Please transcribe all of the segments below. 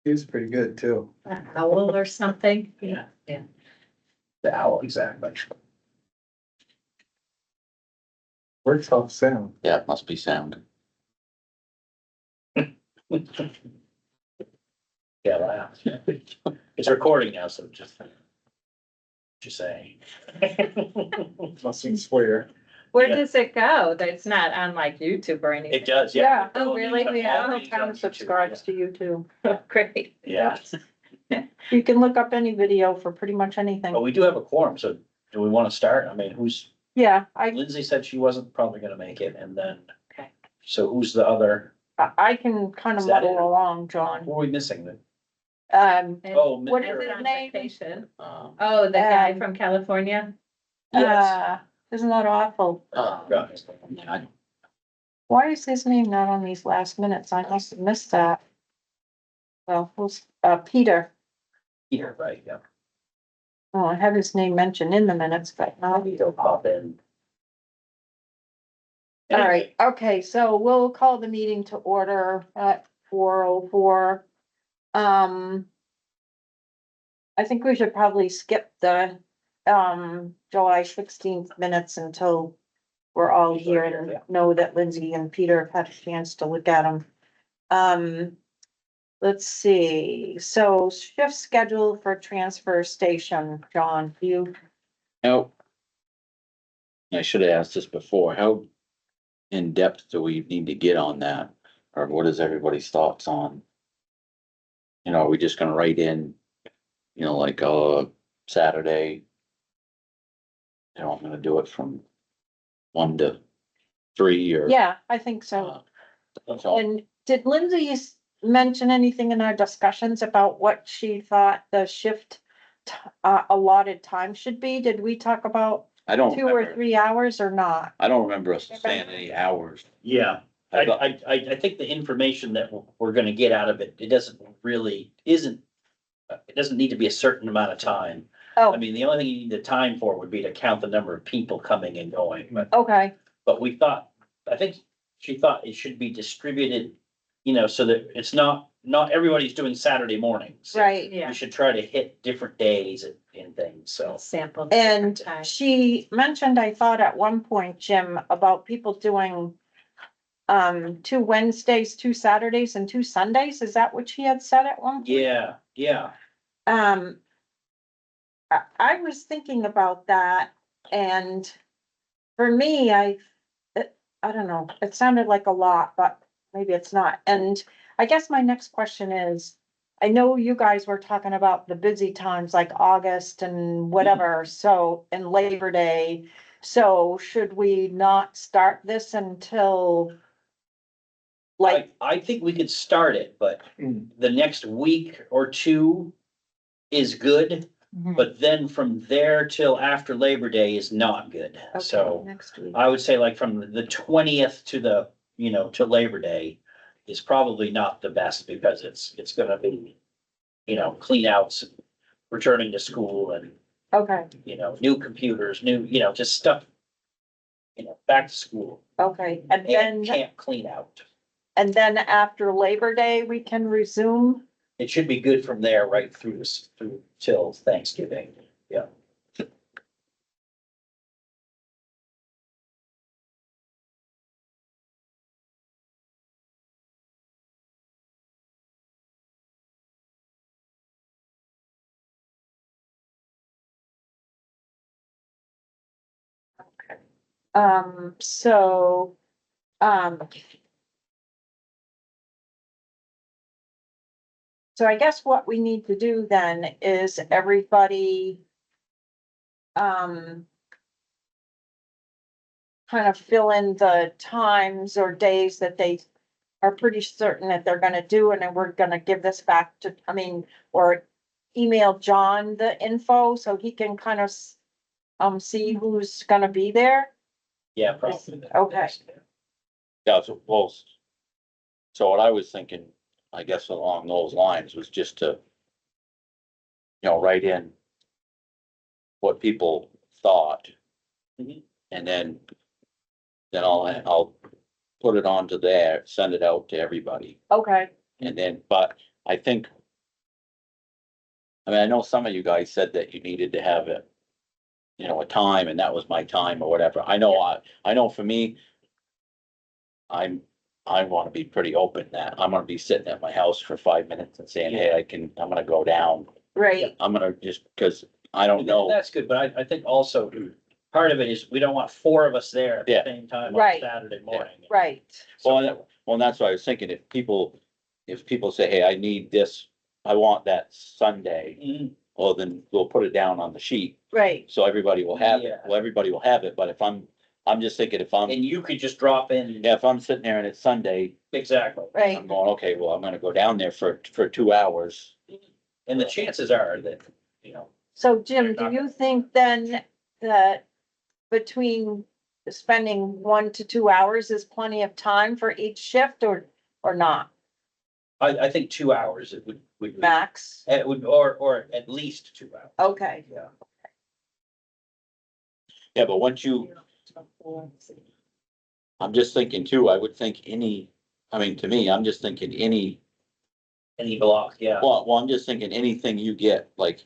She was pretty good too. An owl or something. Yeah. Yeah. The owl, exactly. We're tough sound. Yeah, it must be sound. Yeah, laugh. It's recording now, so just saying. Mustn't swear. Where Yeah. does it go? That's not on like YouTube or anything. It does, yeah. Oh, really? We have All these on Town YouTube, subscribes to YouTube. Great. Yeah, You can look up any video for pretty much but anything. we do have a quorum, so do we wanna start? I mean, Yeah, Lindsay said she wasn't probably gonna make it, and then. Okay. So who's the other, I can kind of Is that muddle it? along, John. who are we missing then? And Oh, What is is it his on name? vacation? Um, Oh, the guy Um, from California? Yes. Isn't that awful? Right. I- Why is his name not on these last minutes? I must have missed that. Well, who's, Peter. Here, right, yeah. Oh, I have his name mentioned in the minutes, but not. He'll pop in. All right, okay, so we'll call the meeting to order at 4:04. I think we should probably skip the, July 16th minutes until we're all here and know that Lindsay and Peter have had a chance to look at them. Let's see, so shift schedule for transfer station, John, you, How? I should have asked this before, how in depth do we need to get on that? Or what is everybody's thoughts on? You know, are we just gonna write in, you know, like, Saturday? You know, I'm gonna do it from 1 to 3 or. yeah, I think so. So, And did Lindsay mention anything in our discussions about what she thought the shift allotted time should be? Did we talk about I don't 2 or remember, 3 hours or not? I don't remember us saying any hours. Yeah, I thought- I think the information that we're gonna get out of it, it doesn't it doesn't need to be a certain amount of time. I Oh, mean, the only thing you need the time for would be to count the number of people coming and going, okay, but I think she thought it should be distributed, so that it's not everybody's doing Saturday mornings. right. Yeah. We should try to hit different days and things, so. Sample. And time. she mentioned, I thought at one point, Jim, about people doing 2 Wednesdays, 2 Saturdays and 2 Sundays. Is that what she had said at one point? Yeah, Um, I was thinking about that and for me, I don't know, it sounded like a lot, but maybe it's not. And I guess my next question is, I know you guys were talking about the busy times like August and whatever, so, and Labor Day. So should we not start this until like, I think we could start it, but Mm. the next week or two is good. But then from there till after Labor Day is not good. okay, So next week? I would say like from the 20th to to Labor Day is probably not the best because it's gonna be, clean outs, returning to school and, Okay, new computers, just stuff, back to school okay, and and then, camp clean out. and then after Labor Day, we can resume? It should be good from there right through till Thanksgiving. Yeah. So, so I guess what we need to do then is everybody, kind of fill in the times or days that they are pretty certain that they're gonna do, and then we're gonna give this back to, or email John the info so he can kind of, see who's gonna be there. Yeah, probably. Okay. Yeah, so what I was thinking, I guess along those lines was just to, write in what people thought. Mhm. And then I'll put it onto there, send it out to everybody. Okay, And then, but I think I mean, I know some of you guys said that you needed to have it, you know, a time, and that was my time or whatever. I know for me, I wanna be pretty open that I'm gonna be sitting at my house for 5 minutes and saying, hey, I'm gonna go down. right, I'm gonna just, cause I don't know. That's good, but I think also part of it is we don't want four of us there at the Yeah. same time on Right. Saturday morning. right, Well, that's what I was thinking. If people say, hey, I need this, I want that Sunday, Mhm. well, then we'll put it down on the sheet. right, So everybody will have it. Yeah. Well, everybody will have it, but if I'm just thinking if And you could just drop in. yeah, if I'm sitting there and it's Sunday, Exactly. right. I'm going, okay, well, I'm gonna go down there for 2 hours. And the chances are that, you know, So Jim, do you think then that between spending 1 to 2 hours is plenty of time for each shift or not? I think 2 hours it would be. Max? It would, or at least 2 hours. Okay, Yeah. Yeah, but I'm just thinking too, I would think to me, I'm just thinking Any block, yeah. well, I'm just thinking anything you get, like,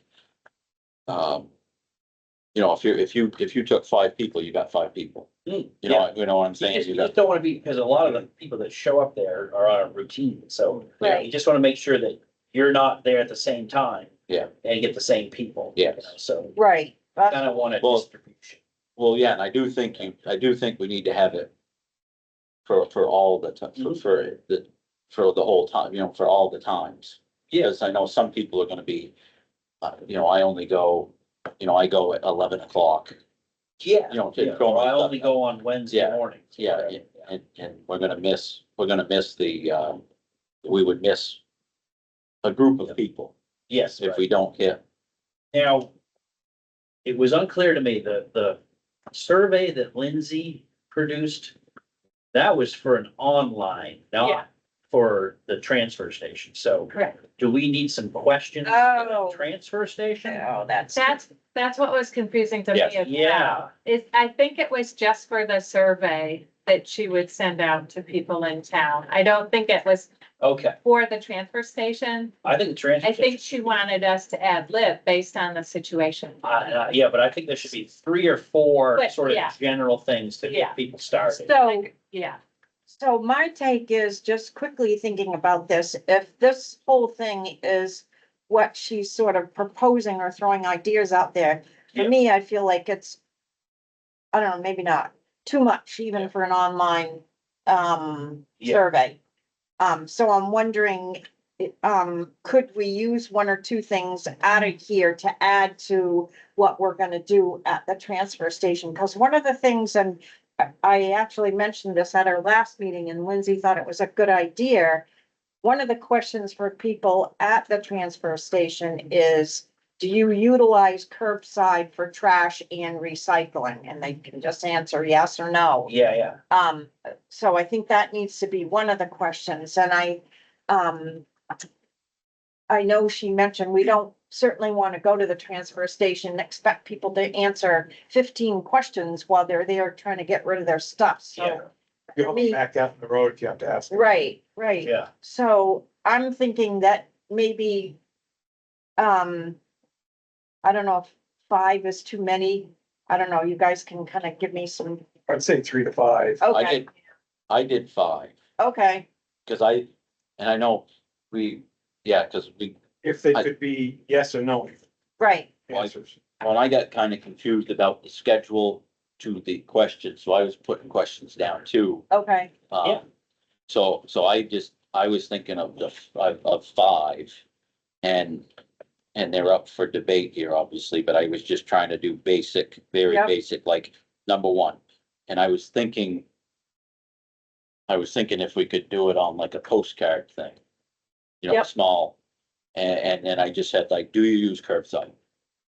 you know, if you took 5 people, you got 5 people. Mm, You know, you know what I'm You saying? just, You you just got, don't wanna be, because a lot of the people that show up there are on a routine, so. Right. You just wanna make sure that you're not there at the same time. Yeah. And get the same people. you Yes. know, So right. That's- kind of want a Well- distribution. well, yeah, and I do think we need to have it for all the time, for the whole time, you know, for all the times. Yeah. Because I know some people are gonna be, you know, I only go, you know, I go at 11 o'clock. Yeah. You know, to Yeah, throw or my I stuff only out. go on Wednesday Yeah, mornings. Yeah, whatever. and we're gonna miss we would miss a group of people Yes, if right. we don't hit. Now, it was unclear to me, the survey that Lindsay produced, that was for an online, Yeah. not for the transfer station. So Correct. do we need some questions? for the Oh. Transfer station? Oh, that's. That's what was confusing to me Yes. as Yeah. well. I think it was just for the survey that she would send out to people in town. I don't think it was Okay, for the transfer station. I think the transfer. I think station- she wanted us to ad lib based on the situation. Yeah, but I think there should be 3 or 4 But, sort of yeah. general things to Yeah. get people started. So, Yeah, so my take is just quickly thinking about this, if this whole thing is what she's sort of proposing or throwing ideas out there, for Yeah. me, I feel like it's, I don't know, maybe not too much even Yeah. for an online, Yeah. survey. So I'm wondering, could we use 1 or 2 things out of here to add to what we're gonna do at the transfer station? Because one of the things, and I actually mentioned this at our last meeting and Lindsay thought it was a good idea. One of the questions for people at the transfer station is, do you utilize curbside for trash and recycling? And they can just answer yes or no. Yeah. So I think that needs to be one of the questions, and I know she mentioned we don't certainly want to go to the transfer station and expect people to answer 15 questions while they're there trying to get rid of their stuff, Yeah. so. You have to back out in the road if you have to ask. Right, Yeah. so I'm thinking that maybe, I don't know if 5 is too many. I don't know, you guys can kind of give me some, I'd say 3 to 5. okay, I did 5, okay, cause and I know cause If they I- could be yes or no right, answers. well, I got kind of confused about the schedule to the questions, so I was putting questions down too. okay, Yeah. So I was thinking of 5 and they're up for debate here, obviously, but I was just trying to do very Yep. basic, like number 1. And I was thinking if we could do it on like a postcard thing, you know, Yep. small. And then I just said like, do you use curbside?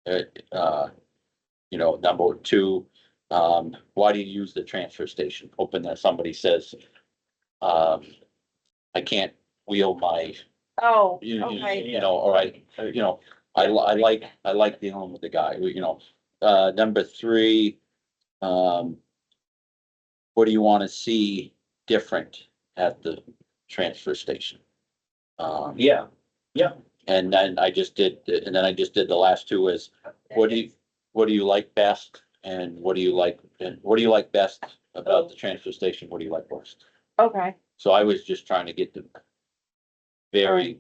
You know, number 2, why do you use the transfer station? Hoping that somebody says, I can't wheel my, oh, you okay, know, or I like dealing with the guy, you know. Number 3, what do you wanna see different at the transfer station? Yeah. and then I just did the last two is, what do you like best? And what do you like best about the transfer station? What do you like worst? Okay, So I was just trying to get the very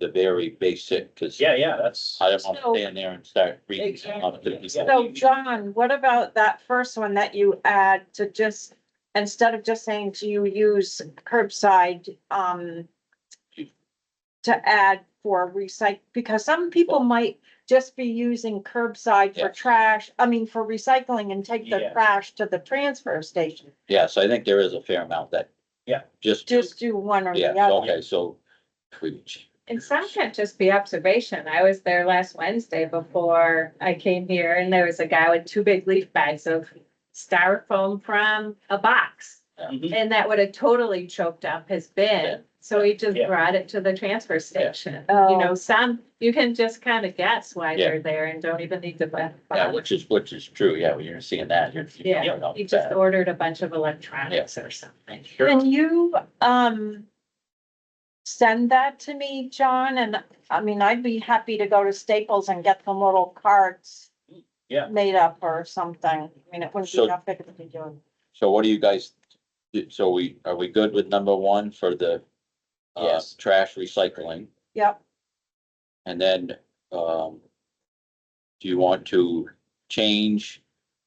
basic, cause Yeah, that's. I don't want So- to stand there and start reading. Exactly. so John, what about that first one that you add to just, instead of just saying, do you use curbside, to add for recycle, because some people might just be using curbside for Yeah. trash, for recycling and take the Yeah. trash to the transfer station. Yeah, so I think there is a fair amount that. Yeah. Just, Just do one or yeah, the other. okay, so. we- And some can't just be observation. I was there last Wednesday before I came here and there was a guy with 2 big leaf bags of styrofoam from a box. Mhm. And that would have totally choked up his bin. So he just Yeah. brought it to the transfer station. Oh. You know, some, you can just kind of guess why Yeah. they're there and don't even need to buy. Yeah, which is true, yeah, when you're seeing that, you're. Yeah, he just ordered a bunch of electronics or something. Can you, send that to me, John? And I'd be happy to go to Staples and get some little cards. Yeah. Made up or something. It wouldn't be So- that big of a deal. So what do you guys, so are we good with number one for the? Yes. Trash recycling, Yep, and then, do you want to change?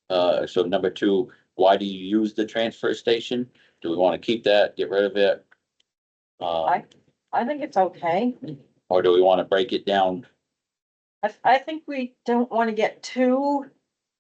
So number two, why do you use the transfer station? Do we want to keep that, get rid of it? I think it's okay. Or do we want to break it down? I think we don't want to get too,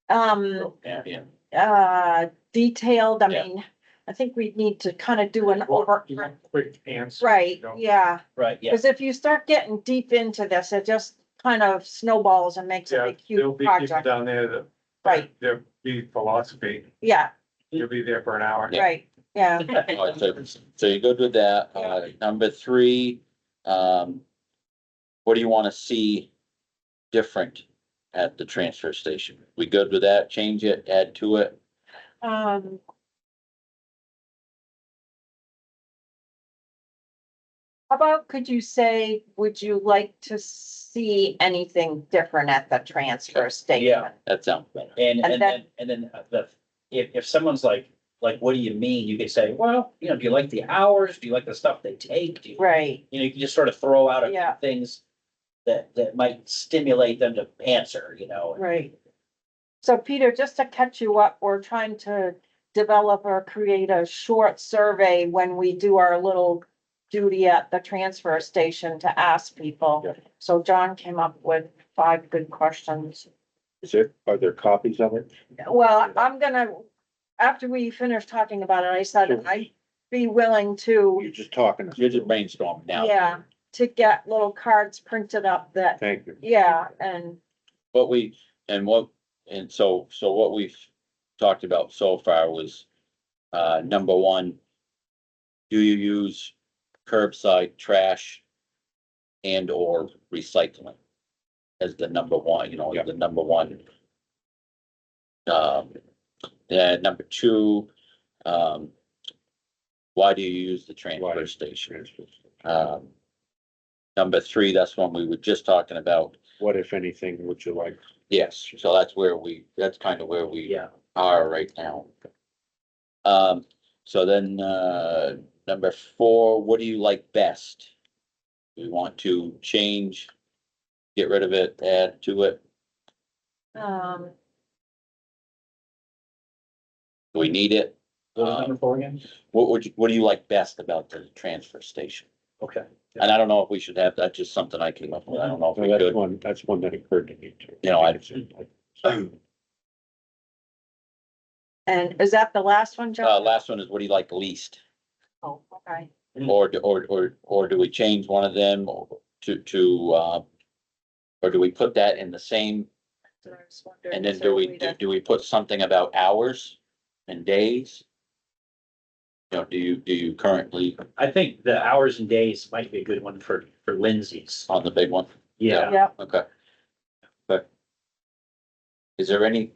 Yeah. detailed. Yeah. I think we need to kind of do an over, You want quick answer. right, You know? yeah. Right, yeah. Because if you start getting deep into this, it just kind of snowballs and makes a Yeah, big there'll huge be people project. down there that. Right. There'll be philosophy. Yeah, You'll be there for an hour. Yeah. right, yeah. All right, so you're good with that. Number three, what do you want to see different at the transfer station? We good with that? Change it, add to it? How about, could you say, would you like to see anything different at the transfer station? Yeah. That sounds better. And then if someone's like, what do you mean? You could say, well, do you like the hours? Do you like the stuff they take? Do you, Right, you can just sort of throw out a few Yeah. things that might stimulate them to answer, right. So Peter, just to catch you up, we're trying to develop or create a short survey when we do our little duty at the transfer station to ask people. Yeah. So John came up with 5 good questions. Are there copies of it? Well, I'm gonna, after we finish talking about it, I said I'd be willing to, You're just talking. You're just brainstorming now. yeah, to get little cards printed up that, Thank you. yeah, and So what we've talked about so far was, number one, do you use curbside trash and or recycling as the number one, the number one. Then number two, why do you use the transfer station? Number three, that's one we were just talking about. What, if anything, would you like? Yes, so that's kind of where we Yeah. are right now. So then, number four, what do you like best? We want to change, get rid of it, add to it. um, Do we need it? What was number 4 again? What do you like best about the transfer station? Okay. And I don't know if we should have, that's just something I came up with. I don't know if we could. That's one that occurred to me too. and is that the last one, John? Last one is, what do you like least? Oh, okay. Or do we change one of them or do we put that in the same, So I was wondering, and then so do we put something about hours and days? Do you currently I think the hours and days might be a good one for Lindsay's. on the big one? Yeah. Yeah, Okay. But is there anything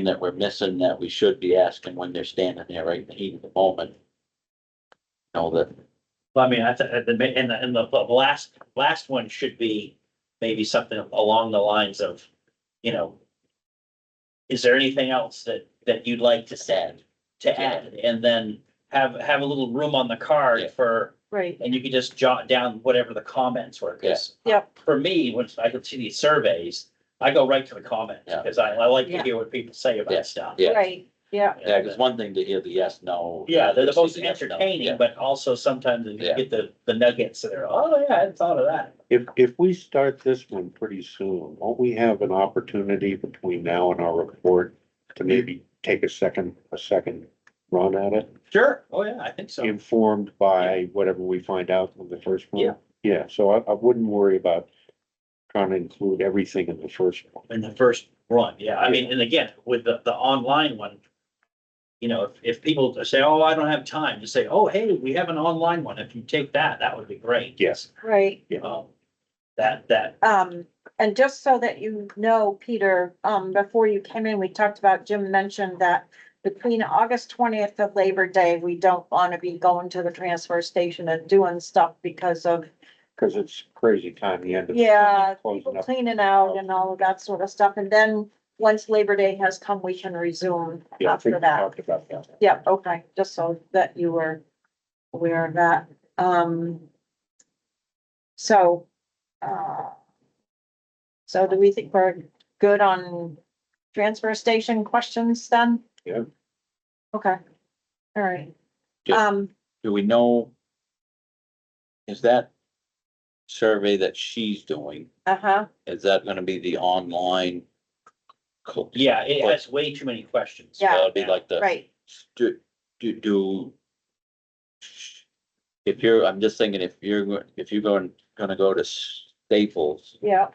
that we're missing that we should be asking when they're standing there right in the heat of the moment? That Well, I mean, I thought, and the last one should be maybe something along the lines of, you know, is there anything else that you'd like to add? And then have a little room on the Yeah. card for, Right, and you can just jot down whatever the comments were, because yep, for me, once I can see these surveys, I go right to the comments, Yeah. because I like to Yeah. hear what people say Yeah. about stuff. Yeah. right, yeah, Yeah, cause one thing to hear the yes, no. Yeah, they're the most versus yes, no. entertaining, Yeah. but also sometimes you Yeah. get the nuggets that are, oh, yeah, I hadn't thought of that. If we start this one pretty soon, won't we have an opportunity between now and our report to maybe take a second run at it? Sure, oh, yeah, I think so. Informed by whatever we find out from the first one? Yeah. Yeah, so I wouldn't worry about trying to include everything in the first one. In the first run, yeah, I mean, and again, with the online one, you know, if people say, oh, I don't have time, just say, oh, hey, we have an online one, if you take that, that would be great. Yes. right. That, And just so that you know, Peter, before you came in, we talked about, Jim mentioned that between August 20th of Labor Day, we don't want to be going to the transfer station and doing stuff because of, Cause it's crazy time, the end of. yeah, Closing people up. cleaning out and all of that sort of stuff. And then once Labor Day has come, we can resume Yeah, I think after we that. talked about that. Yeah, okay, just so that you were aware of that. So, so do we think we're good on transfer station questions then? Yeah. Okay, all right. Yeah. Do we know? Is that survey that she's doing, Uh-huh, is that gonna be the online? yeah, it has way too many questions. Yeah. That'd be like the, right, do. If you're, I'm just thinking, if you're gonna go to Staples, yeah,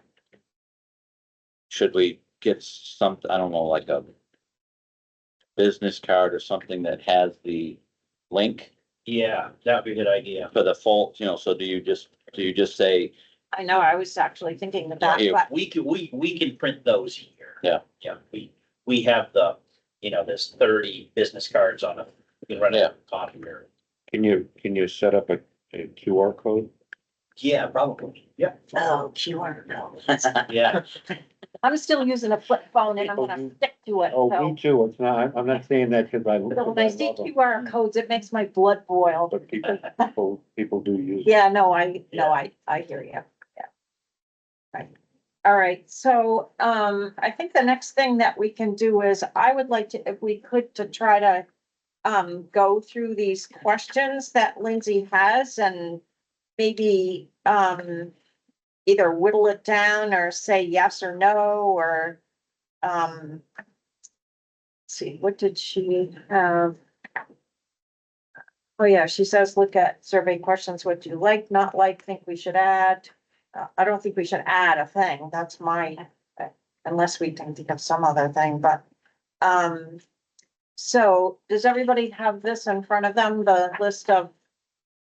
should we get something, I don't know, like a business card or something that has the link Yeah, that'd be a good idea. for the full, so do you just say, I know, I was actually thinking of that, Yeah. but, We can print those here. Yeah. Yeah, we have there's 30 business cards on we can run Yeah. a copier. Can you set up a QR code? Yeah, probably, yeah, oh, QR code. yeah. I'm still using a flip phone and I'm gonna stick to it, Oh, so. me too, it's not, I'm not saying that because I. So when I see QR codes, it makes my blood boil. But people do use. it. Yeah, no, I hear you, yeah. Right, all right, so, I think the next thing that we can do is, I would like to, if we could, to try to go through these questions that Lindsay has and maybe, either whittle it down or say yes or no, or, let's see, what did she have? Oh, yeah, she says, look at survey questions, what you like, not like, think we should add. I don't think we should add a thing, that's unless we can think of some other thing, but, so does everybody have this in front of them, the list of,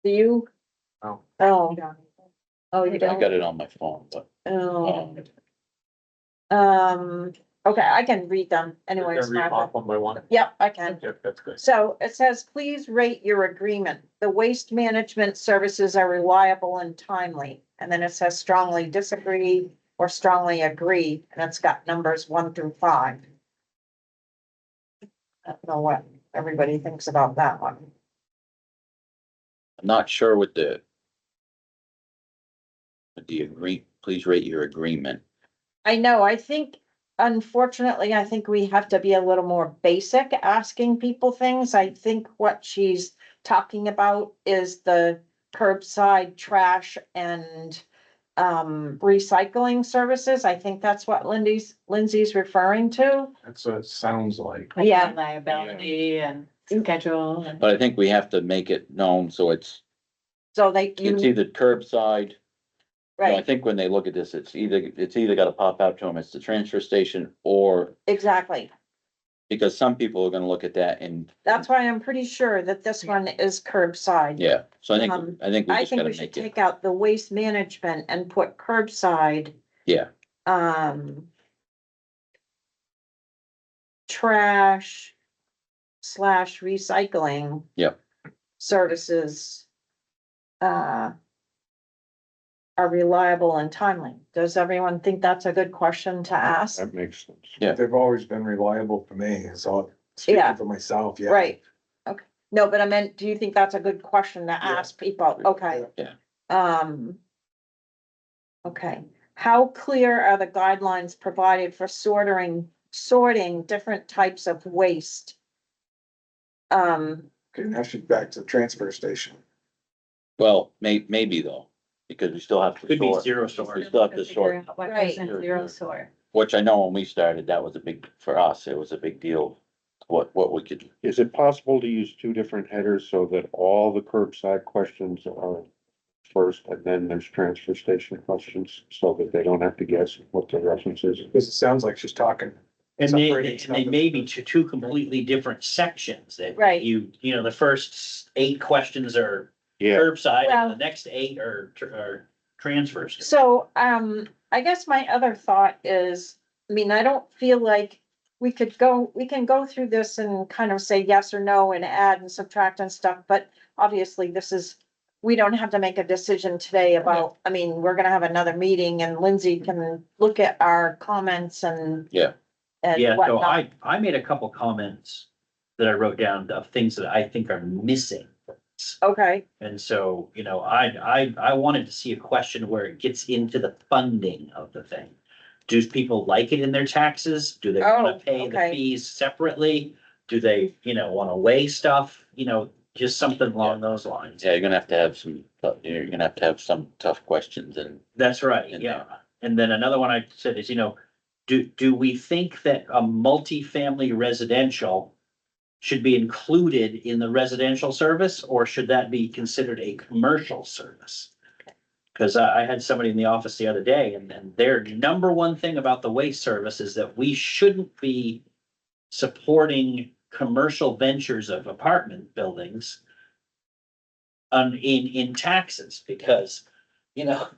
do you? Oh. Oh. Oh, you I don't? got it on my phone, but, Oh. Okay, I can read them anyways. Martha. One by one. Yep, I can. That's good. So it says, please rate your agreement. The waste management services are reliable and timely. And then it says strongly disagree or strongly agree, and it's got numbers 1 through 5. I don't know what everybody thinks about that one. I'm not sure with the please rate your agreement. I know, I think, unfortunately, I think we have to be a little more basic asking people things. I think what she's talking about is the curbside trash and recycling services. I think that's what Lindsay's referring to. That's what it sounds like. Yeah. Liability and schedule and. But I think we have to make it known, so it's So they, either curbside. I right, think when they look at this, it's either gotta pop out to them, it's the transfer station, or, exactly. because some people are gonna look at that and. That's why I'm pretty sure that this one is curbside. Yeah, so I think we I just think gotta we should make it, take out the waste management and put curbside. yeah, Trash / recycling. Yep. Services. are reliable and timely? Does everyone think that's a good question to ask? That makes sense. Yeah. They've always been reliable for me, so Yeah. speaking for myself, yeah. Right, okay, no, but I meant, do you think that's a good question to Yeah. ask people? Okay. Yeah. Okay, how clear are the guidelines provided for sorting different types of waste? Okay, now she's back to the transfer station. Well, maybe though, because we still have to Could be sort, zero we storage. still have to sort, Figure out What Right. goes in zero sort. which I know when we started, that was a big, for us, it was a big deal. What we could, Is it possible to use two different headers so that all the curbside questions are first and then there's transfer station questions so that they don't have to guess what the reference is? Because it sounds like she's talking. And separating they stuff. may be two completely different sections that. Right. You know, the first 8 questions are Yeah, curbside, Well- and the next 8 are transfers. so, I guess my other thought is, I mean, I don't feel like we can go through this and kind of say yes or no and add and subtract and stuff, but obviously we don't have to make a decision today about, I mean, we're gonna have another meeting and Lindsay can look at our comments and. Yeah. And Yeah, so whatnot. I made a couple comments that I wrote down of things that I think are missing. Okay, And so, you know, I wanted to see a question where it gets into the funding of the thing. Do people like it in their taxes? Do they wanna Oh, pay the okay. fees separately? Do they, you know, wanna weigh stuff, you know, just something along those lines? yeah, you're gonna have to have some, you're gonna have to have some tough questions and, That's right, in yeah. And then another one I said is, you know, do we think that a multifamily residential should be included in the residential service, or should that be considered a commercial service? Cause I had somebody in the office the other day and their number one thing about the waste service is that we shouldn't be supporting commercial ventures of apartment buildings in taxes, because, you know,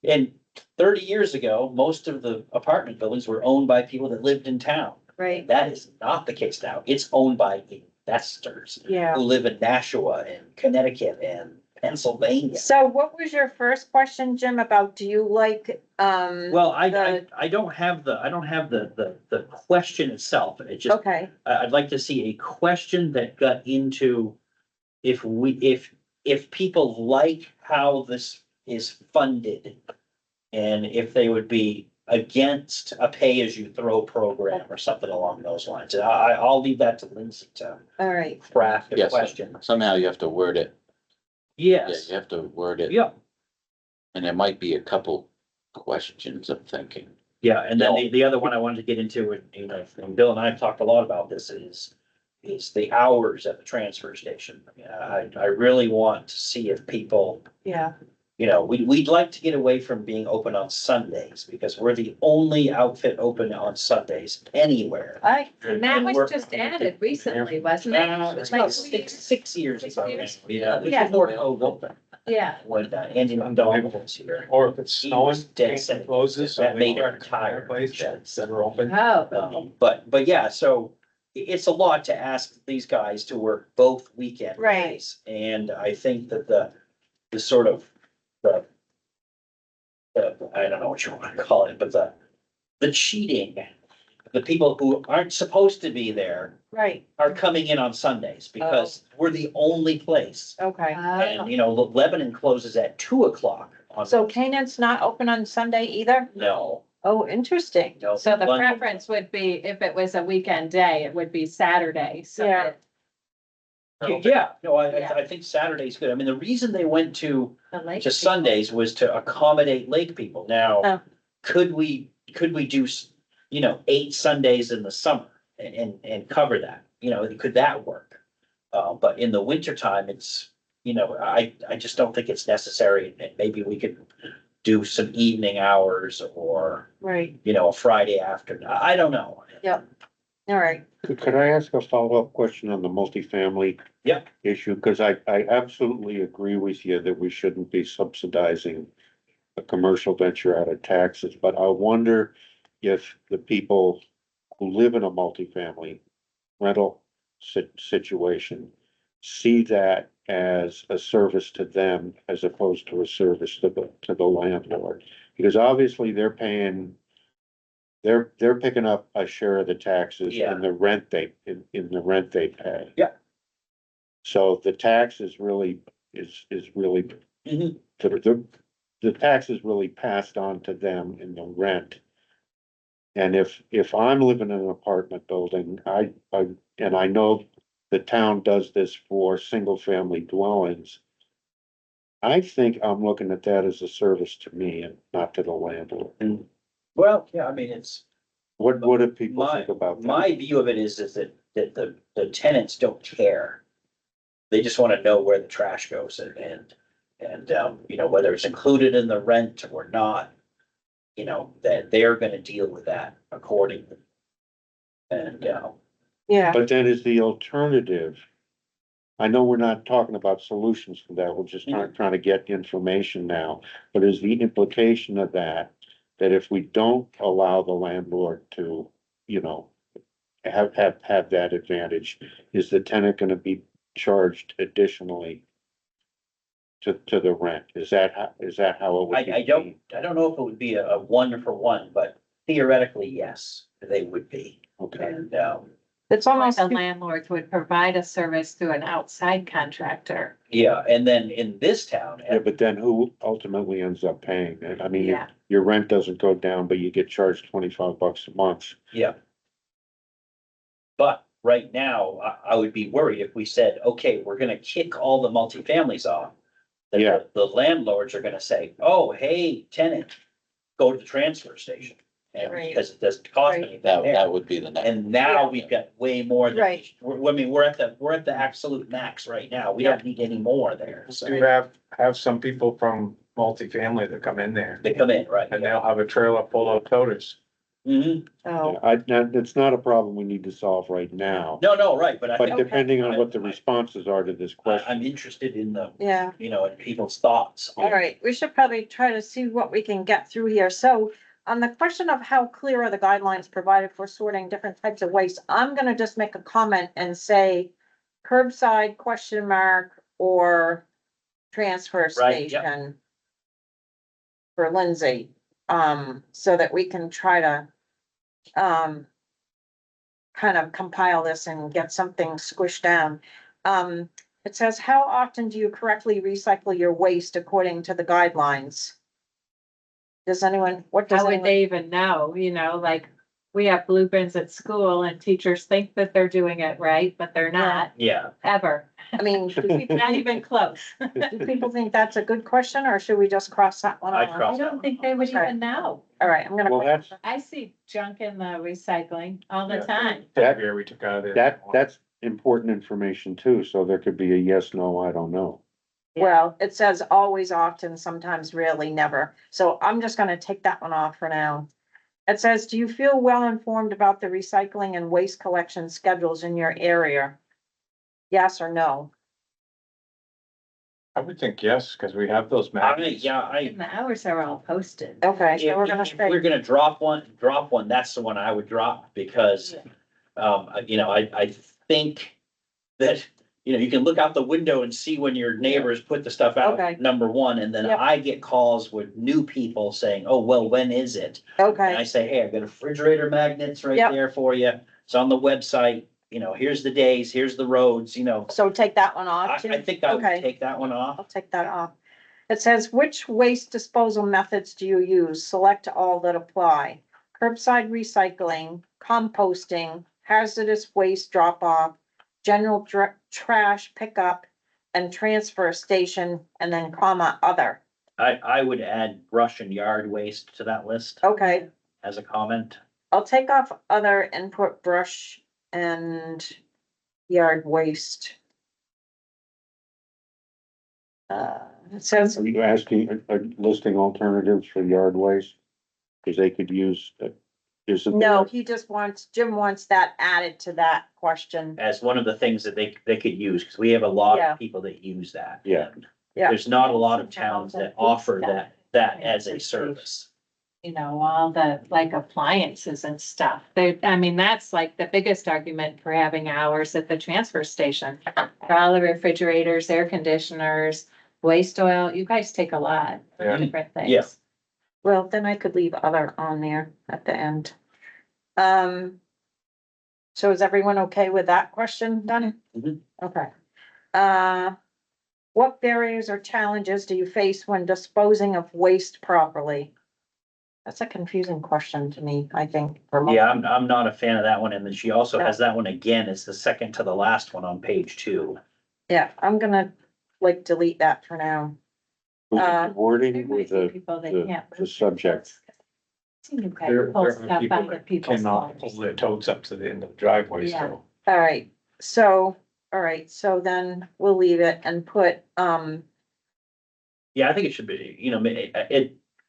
and 30 years ago, most of the apartment buildings were owned by people that lived in town. right, That is not the case now. It's owned by investors yeah. who live in Nashua and Connecticut and Pennsylvania. So what was your first question, Jim, about, do you like, Well, I the- don't have the question itself. It just, okay, I'd like to see a question that got into if people like how this is funded. And if they would be against a pay-as-you-throw program or something along those lines. And I'll leave that to Lindsay to all right, craft a yes, question. somehow you have to word it. Yeah, Yes, you have to word it, yeah, and there might be a couple questions I'm thinking. yeah. And then the other one I wanted to get into, and, you know, and Bill and I have talked a lot about this, is the hours at the transfer station. I really want to see if people, yeah, you know, we'd like to get away from being open on Sundays, because we're the only outfit open on Sundays anywhere. And that was just added recently, wasn't it? It's Like about 2 six years ago. years? Yeah. Yeah. Before COVID opened, Yeah, when Andy McDonald was here. Or if it's He snowing, was dead it set. closes. so That they made try it to clear tired. place that are open. oh, But yeah, so it's a lot to ask these guys to work both weekend Right. days. And I think that the sort of, the, I don't know what you want to call it, but the cheating, the people who aren't supposed to be there right, are coming in on Sundays because we're the only place. okay. And, you know, Lebanon closes at 2:00 on. So Canaan's not open on Sunday either? No, Oh, interesting. no. so the London- preference would be, if it was a weekend day, it would be Saturday, so Yeah. that Yeah, no, Yeah. I think Saturday's good. I mean, the reason they went to the lake. to Sundays was to accommodate lake people. Now, Oh. could we do, you know, 8 Sundays in the summer and cover that? You know, could that work? But in the winter time, it's, you know, I just don't think it's necessary. And maybe we could do some evening hours or, Right, you know, a Friday afternoon. I don't know. all right, could I ask a follow-up question on the multifamily? Yeah. Issue, because I absolutely agree with you that we shouldn't be subsidizing a commercial venture out of taxes, but I wonder if the people who live in a multifamily rental situation see that as a service to them as opposed to a service to the landlord. Because obviously they're paying, they're picking up a share of the taxes Yeah. and the rent in the rent they pay. Yeah. So the tax is really, is really, Mhm. the tax is really passed on to them in the rent. And if I'm living in an apartment building, and I know the town does this for single family dwellings. I think I'm looking at that as a service to me and not to the landlord. Well, yeah, I mean, it's, What do people my, think about that? my view of it is that the tenants don't care. They just wanna know where the trash goes and, you know, whether it's included in the rent or not. You know, that they're gonna deal with that accordingly. And, Yeah, But then is the alternative? I know we're not talking about solutions for that, we're just trying to get information now. But is the implication of that, that if we don't allow the landlord to, you know, have that advantage, is the tenant gonna be charged additionally to the rent? Is that how it would be? I don't know if it would be a one for one, but theoretically, yes, they would be. Okay, And, it's almost, The landlords would provide a service through an outside contractor. yeah, and then in this town, yeah, but then who ultimately ends up paying it? I mean, Yeah. your rent doesn't go down, but you get charged $25 a month. yeah. But right now, I would be worried if we said, okay, we're gonna kick all the multifamilies off. That Yeah. the landlords are gonna say, oh, hey, tenant, go to the transfer station. And Right. because it doesn't cost Right. anything That there. would be the next. And now we've got way more than, Right. I mean, we're at the absolute max right now. We don't need any more there. So Do have some people from multifamily that come in there they come in, right? and they'll have a trailer full of toters. Mhm. oh, It's not a problem we need to solve right now, No, right, but I but think. depending on what the responses are to this I'm question. interested in the, yeah. you know, in people's thoughts. All right, we should probably try to see what we can get through here. So on the question of how clear are the guidelines provided for sorting different types of waste, I'm gonna just make a comment and say curbside question mark or transfer Right, yep. station for Lindsay, so that we can try to, kind of compile this and get something squished down. It says, how often do you correctly recycle your waste according to the guidelines? Does anyone, what does How would anyone? they even know, you know, like, we have blue bins at school and teachers think that they're doing it right, but they're not, Yeah, ever. I mean, Not even close. do people think that's a good question, or should we just cross that one I'd off? cross- I don't think they would Okay. even know. All right, I'm gonna. Well, that's, I see junk in the recycling all the Yeah. time. That- Here we took out of there. that's important information too, so there could be a yes, no, I don't know. Well, it says always, often, sometimes, rarely, never. So I'm just gonna take that one off for now. It says, do you feel well informed about the recycling and waste collection schedules in your area? Yes or no? I would think yes, because we have those I, magnets. yeah, And the hours are all posted. Okay, so we're gonna if we're say, gonna drop one, that's the one I would drop because, you know, I think that, you know, you can look out the window and see when your neighbors put the stuff Okay. out, number one, and then Yep. I get calls with new people saying, oh, well, when is it? And okay, I say, hey, I've got refrigerator magnets right Yep. there for you. It's on the website, you know, here's the days, here's the roads, you know. so take that one I, off too? I think I would Okay. take that one off. I'll take that off. It says, which waste disposal methods do you use? Select all that apply. Curbside recycling, composting, hazardous waste drop off, general trash pickup, and transfer station, and then comma, other. I would add brush and yard waste to that list Okay, as a comment. I'll take off other input brush and yard waste. It says, Are you asking, listing alternatives for yard waste? Cause they could use, isn't no, there? he just wants, Jim wants that added to that question. As one of the things that they could use, because we have a lot Yeah. of people that use that. Yeah. And Yeah. There's not a lot of towns that offer that as a service. you know, all the like appliances and stuff. They, I mean, that's like the biggest argument for having hours at the transfer station. All the refrigerators, air conditioners, waste oil, you guys take a lot Yeah. of different things. Yeah. Well, then I could leave other on there at the end. So is everyone okay with that question done? Mhm. Okay. What barriers or challenges do you face when disposing of waste properly? That's a confusing question to me, I think. for most- Yeah, I'm not a fan of that one, and then she also has that one again, it's the second to the last one on page 2. Yeah, I'm gonna like delete that for now. With Uh, the wording There with might be the, people that the- can't. the subject. You guys There pull are stuff people out of that people's cannot pull homes. their totes up to the end of the driveway Yeah. still. All right, so then we'll leave it and put, Yeah, I think it should be, you know,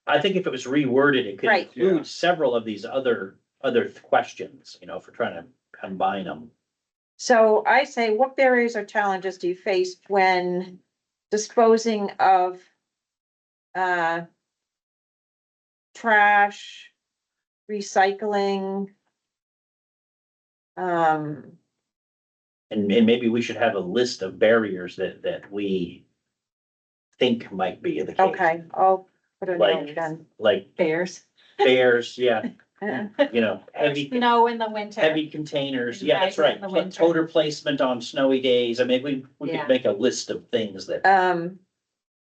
I think if it was reworded, it could Right. include several of these other questions, you know, if we're trying to combine them. so I say, what barriers or challenges do you face when disposing of trash, recycling? And maybe we should have a list of barriers that we think might be the case. Okay, I'll put a Like- note then. Like Bears. bears, yeah, you know, heavy, Snow in the winter. heavy containers, yeah, that's Ice in right. the winter. Toter placement on snowy days. I mean, we Yeah. could make a list of things that,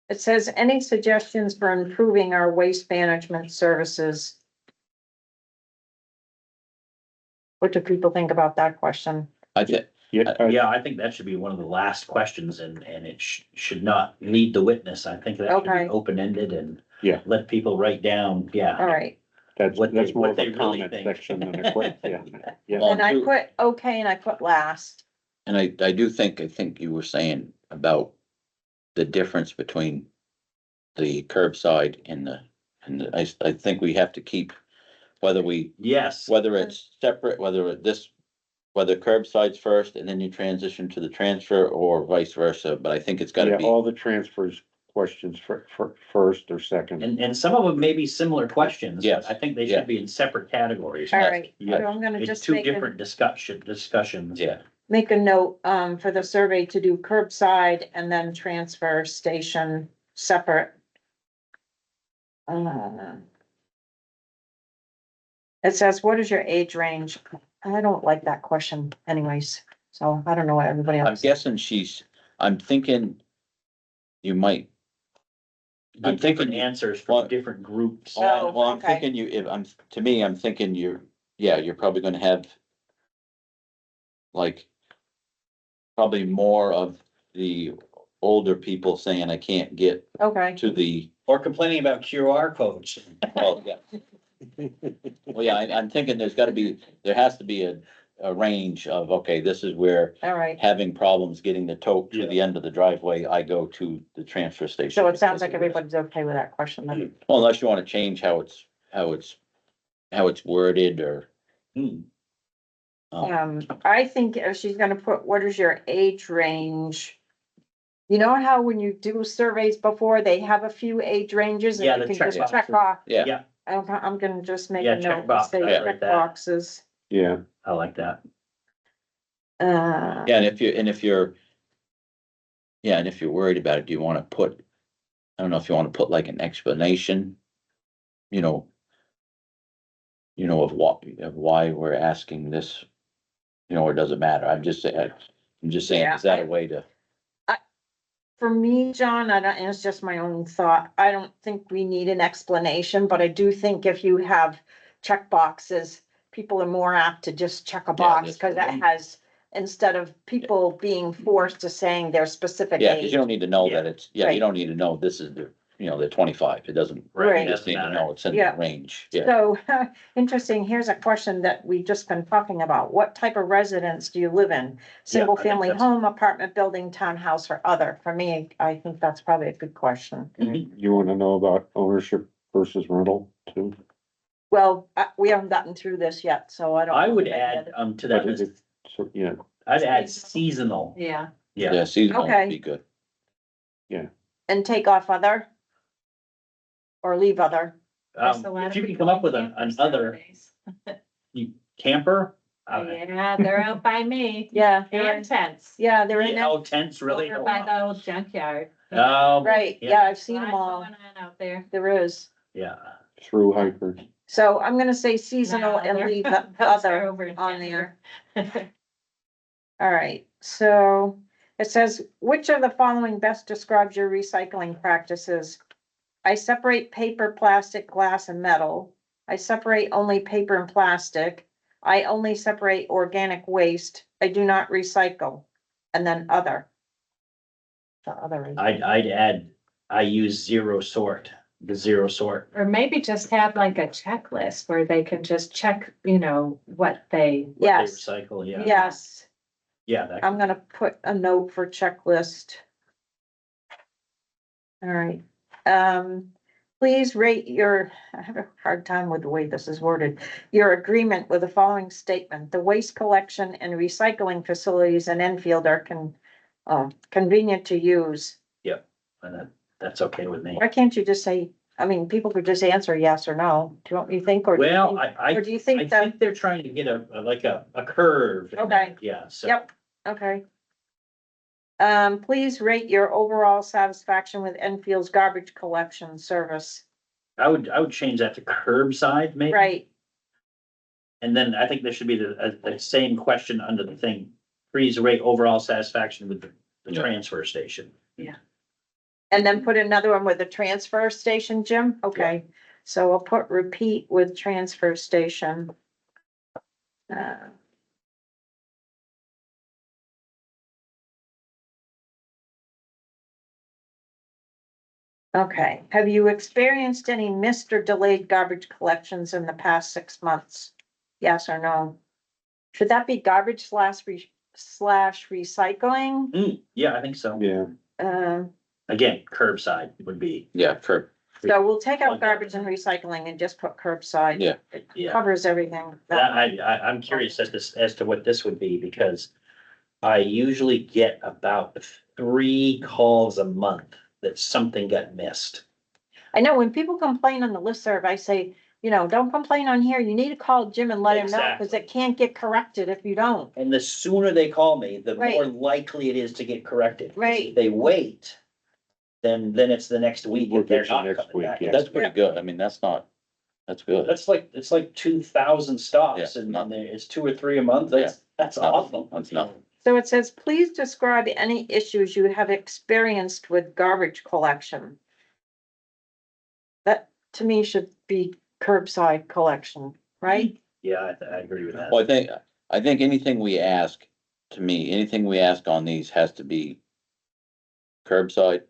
It says, any suggestions for improving our waste management services? What do people think about that question? I think, Yeah, yeah, I think that should be one of the last questions and it should not need the witness. I think that should Okay. be open-ended and Yeah. let people write down, yeah. All right, that's what more what of they a really comment think. section than a quick, yeah. Yeah, Well, and I two- put okay and I put last. and I do think, I think you were saying about the difference between the curbside and I think we have to keep, whether Yes, whether it's separate, whether curbside's first and then you transition to the transfer or vice versa, but I think it's gotta yeah, be, all the transfers questions for first or second. and some of them may be similar questions. Yes, I think they yeah. should be in separate categories. All right, Yeah. so I'm gonna It's just two make a, different discussions. yeah. make a note, for the survey to do curbside and then transfer station separate. It says, what is your age range? I don't like that question anyways, so I don't know what everybody I'm else. guessing I'm thinking you might, I'm Get different thinking- answers well- from different groups. Oh, well, I'm okay. thinking to me, I'm thinking you're probably gonna have like probably more of the older people saying, I can't get Okay, to the, Or complaining about QR codes. well, yeah. Well, yeah, I'm thinking there has to be a range of, okay, this is where all right, having problems getting the tote to the end of the driveway, I go to the transfer station. so it sounds like everybody's okay with that question then. Well, unless you wanna change how it's worded or. Hmm. I think if she's gonna put, what is your age range? You know how when you do surveys before, they have a few age ranges Yeah, and you the can just check check boxes. off? Yeah. Yeah. I'm gonna just make Yeah, a check note, box, say I like check that. boxes. Yeah, I like that. Uh, Yeah, and if you're worried about it, do you wanna put, I don't know if you wanna put like an explanation, you know. Of why we're asking this, or does it matter? I'm just saying, Yeah, is that a way to? for me, John, and it's just my own thought, I don't think we need an explanation, but I do think if you have check boxes, people are more apt to just check a box, cause that has, instead of people being forced to saying their specific Yeah, cause age. you don't need to know that it's, you Right. don't need to know this is they're 25, it doesn't. Right. You just need to know it's in Yeah. the range, yeah. So, interesting, here's a question that we've just been talking about. What type of residence do you live in? Single think family that's- home, apartment building, townhouse, or other? For me, I think that's probably a good question. you wanna know about ownership versus rental too? Well, we haven't gotten through this yet, so I don't. I know would if any add, other- to that But list, it- So, yeah, I'd add seasonal. Yeah. Yeah, Yeah, seasonal Okay. would be good. And take off other? Or leave other? There's a lot If of you can people come up with on campers another nowadays. camper. Yeah, they're out by me. Yeah, And tents. yeah, they're in there, Oh, tents, really? Over by the old junkyard. right, Yeah. yeah, I've seen them Lots all, going on out there. there is. Yeah. Through hikers. So I'm gonna say seasonal No, and they're- leave the those are other over in on Canada. there. All right, so it says, which of the following best describes your recycling practices? I separate paper, plastic, glass, and metal. I separate only paper and plastic. I only separate organic waste. I do not recycle. And then other. The other. is- I'd add, I use the zero sort. Or maybe just have like a checklist where they can just check, what they. What they Yes. Recycle, yeah. Yes, Yeah, that, I'm gonna put a note for checklist. All right, please rate I have a hard time with the way this is worded. Your agreement with the following statement, the waste collection and recycling facilities in Enfield are convenient to use. and that's okay with me. Why can't you just say, I mean, people could just answer yes or no, don't you think? Or do you Well, think- Or do you I think that, think they're trying to get a curve. Okay. Yeah, so. Yep. okay. Please rate your overall satisfaction with Enfield's garbage collection service. I would change that to curbside maybe. Right, And then I think there should be the same question under the thing. Please rate overall satisfaction with the Yeah. transfer station. and then put another one with the transfer station, Jim? Okay, so I'll put repeat with transfer station. Uh, Okay, have you experienced any missed or delayed garbage collections in the past 6 months? Yes or no? Should that be garbage slash recycling? Yeah, I think so. Yeah, Again, curbside would be, Yeah, curb, So we'll take out garbage and recycling and just put curbside. Yeah. It yeah. covers everything. I'm curious as to what this would be, because I usually get about 3 calls a month that something got missed. I know when people complain on the listserv, I say, don't complain on here. You need to call Jim and let him know, because it can't get corrected if you don't. And the sooner they call me, the Right. more likely it is to get corrected. Right. If they wait, then it's the next week. We'll if they're get you not next coming week, back. yeah. that's pretty good. I mean, that's good. It's like 2,000 stops Yeah, and not- it's 2 or 3 a month. That's Nothing. awesome. That's nothing. So it says, please describe any issues you have experienced with garbage collection. That, to me, should be curbside collection, right? Yeah, I agree with that. Well, I think anything we ask, to me, anything we ask on these has to be curbside,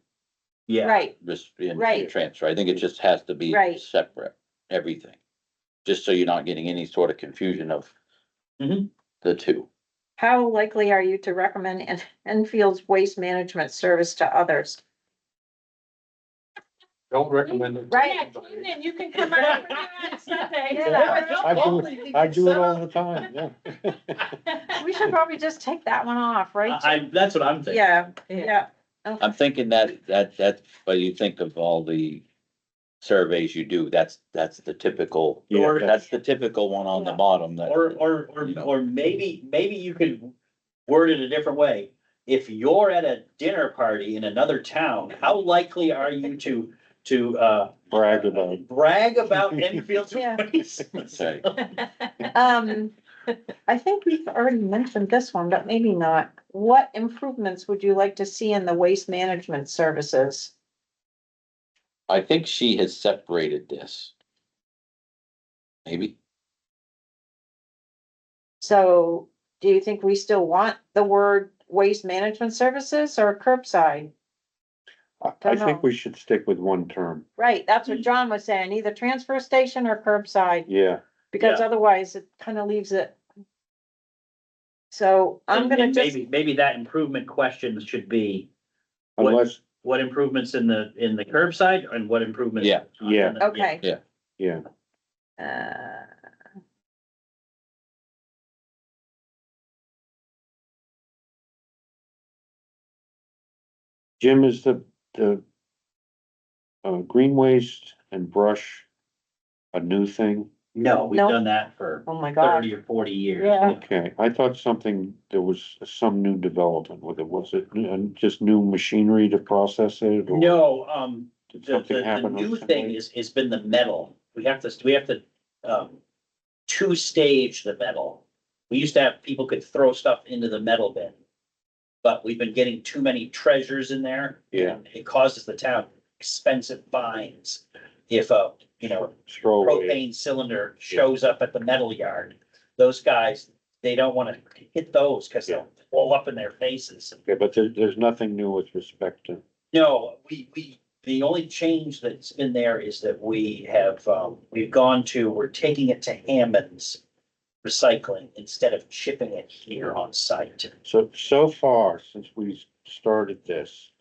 Yeah, Right, just in Right. transfer. I think it just has to be Right. separate, everything. Just so you're not getting any sort of confusion of Mhm. the two. how likely are you to recommend Enfield's waste management service to others? Don't recommend it. Yeah, Keenan, you can come out on Sunday. I do it all the time, yeah. We should probably just take that one off, right? that's what I'm thinking. Yeah, yeah. I'm thinking that, but you think of all the surveys you do, that's the typical, Yeah, that's the typical one on the Yeah. bottom that. You know. Or maybe you could word it a different way. If you're at a dinner party in another town, how likely are you to brag about it. brag about Enfield's Yeah. waste? Okay. I think we've already mentioned this one, but maybe not. What improvements would you like to see in the waste management services? I think she has separated this. Maybe, So do you think we still want the word waste management services or curbside? I Don't know. think we should stick with one term, Right, that's what John was saying, either transfer station or curbside, yeah. because otherwise it kind of leaves it. So I'm gonna And just, maybe that improvement question should be, What- Unless, what improvements in the curbside and what improvements? Yeah. Yeah. okay. yeah, Uh, Jim is the green waste and brush a new thing? No, we've No. done that for Oh, my God. 30 or 40 years. Yeah. Okay, I thought there was some new development with it. Was it just new machinery to process it? or No, Did the something happen new recently? thing is been the metal. We have to, two stage the metal. We used to have, people could throw stuff into the metal bin. But we've been getting too many treasures in there. Yeah. and It causes the town expensive fines if Throwaway. propane cylinder shows up at the metal yard. Those guys, they don't wanna hit those because they'll blow up in their faces. Okay, but there's nothing new with respect to, No, the only change that's been there is that we have, we're taking it to Hammond's Recycling instead of shipping it here on site. so far, since we started this,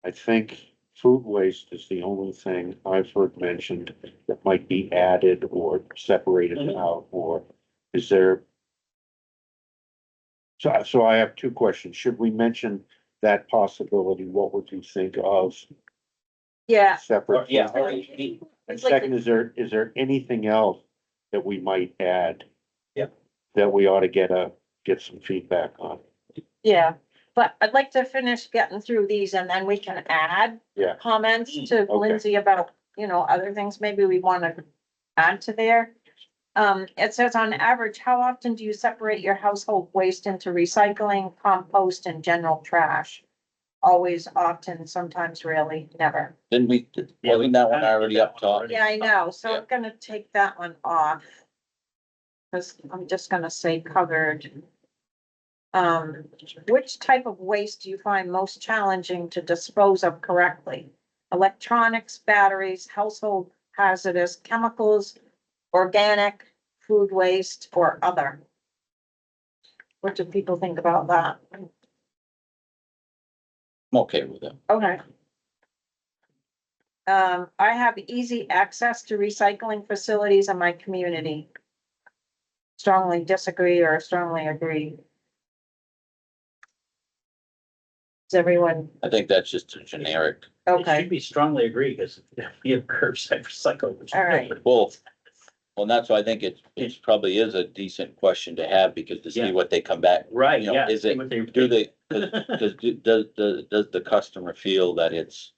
I think food waste is the only thing I've heard mentioned that might be added or separated Mhm. out, or is there? So I have two questions. Should we mention that possibility? What would you think of Yeah. separate? Yeah, food or waste? he- And It's like second, is there anything else that we might add? Yep. That we ought to get some feedback on? Yeah, but I'd like to finish getting through these and then we can add Yeah. comments to Okay. Lindsay about, other things maybe we want to add to there. It says on average, how often do you separate your household waste into recycling, compost and general trash? Always, often, sometimes, rarely, never. Didn't we, Yeah, wasn't that one kinda did already that up one top? already. Yeah, I know, so Yeah. I'm gonna take that one off. Cause I'm just gonna say covered. Which type of waste do you find most challenging to dispose of correctly? Electronics, batteries, household hazardous chemicals, organic, food waste, or other? What do people think about that? I'm okay with it. Okay. I have easy access to recycling facilities in my community. Strongly disagree or strongly agree? Is everyone, I think that's just a generic, It okay, should be strongly agree because we have curbside recycle. which- All right. well, and that's why I think it probably is a decent question to have, because to see Yeah. what they come back. Right, You know, yeah. is see it- what they- Do they, does the customer feel that it's,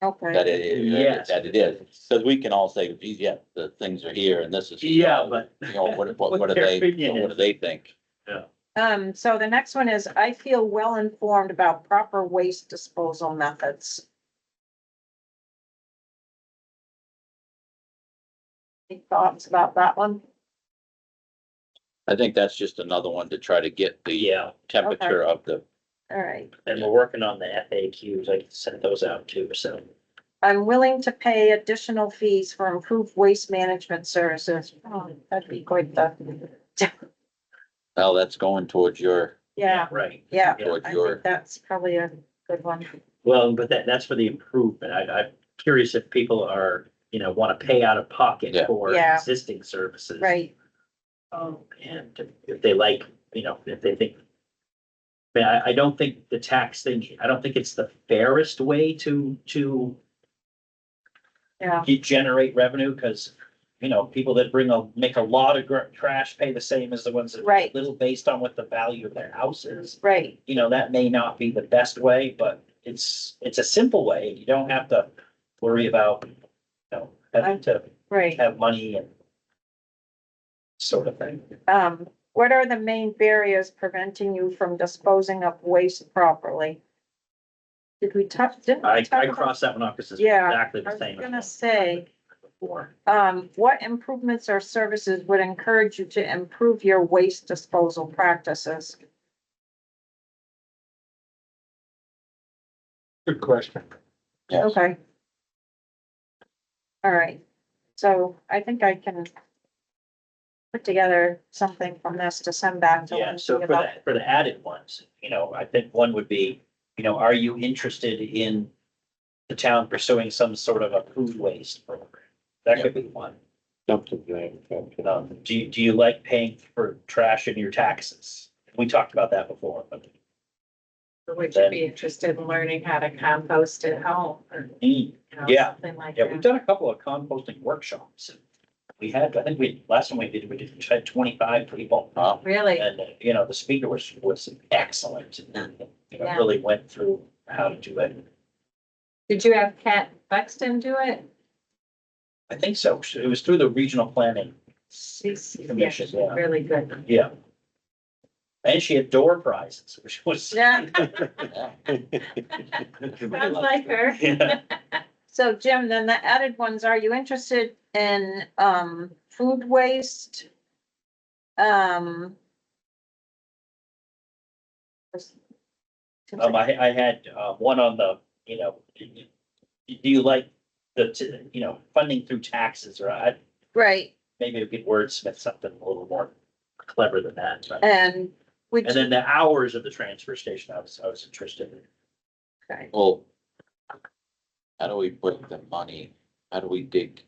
okay, that it, Yes. that it is? Cause we can all say, geez, yeah, the things are here and this is. Yeah, but. You know, what do what they, their opinion what do is. they think? so the next one is, I feel well informed about proper waste disposal methods. Any thoughts about that one? I think that's just another one to try to get the Yeah, temperature of the, All right, and we're working on the FAQs. I can send those out too, so. I'm willing to pay additional fees for improved waste management services. Oh, that'd be quite the, well, that's going towards your, yeah, Right. yeah, towards I your, think that's probably a good one. Well, but that's for the improvement. I'm curious if people are, want to pay out of pocket Yeah. for Yeah. existing services. Right, And if they like, if they think. I don't think the tax thing, I don't think it's the fairest way to yeah, generate revenue, because, people that make a lot of trash pay the same as the ones that. Right. Little based on what the value of their house is. right, That may not be the best way, but it's a simple way. You don't have to worry about, having to right. have money and sort of thing. What are the main barriers preventing you from disposing of waste properly? Did we touch, didn't I we talk about? crossed that one off because it's Yeah, exactly I the was same. as gonna what say, Before. what improvements or services would encourage you to improve your waste disposal practices? Good question. yes. Okay. All right, so I think I can put together something from this to send back to Yeah, Lindsay so about. for the added ones, I think one would be, are you interested in the town pursuing some sort of a food waste program? That could be one. Something that, Do you like paying for trash in your taxes? We talked about that before, but Would you be interested in learning how to compost at home or, you know, Yeah. something like Yeah, we've that? done a couple of composting workshops. We had, I think last time we had 25 people. Wow. Really? And, you know, the speaker was excellent. You know, Yeah. really went through how to do it. Did you have Kat Buxton do it? I think so. It was through the regional planning. She's, yeah, Commission, she's yeah. really good. Yeah. And she had door prizes, which was. Yeah. Sounds like her. Yeah. So Jim, then the added ones, are you interested in, food waste? I had, one on the, you know, do you like you know, funding through taxes, or Right, maybe we could wordsmith something a little more clever than that. But- and would And then you, the hours of the transfer station, I was interested in. okay, Well, how do we put the money, how do we dig?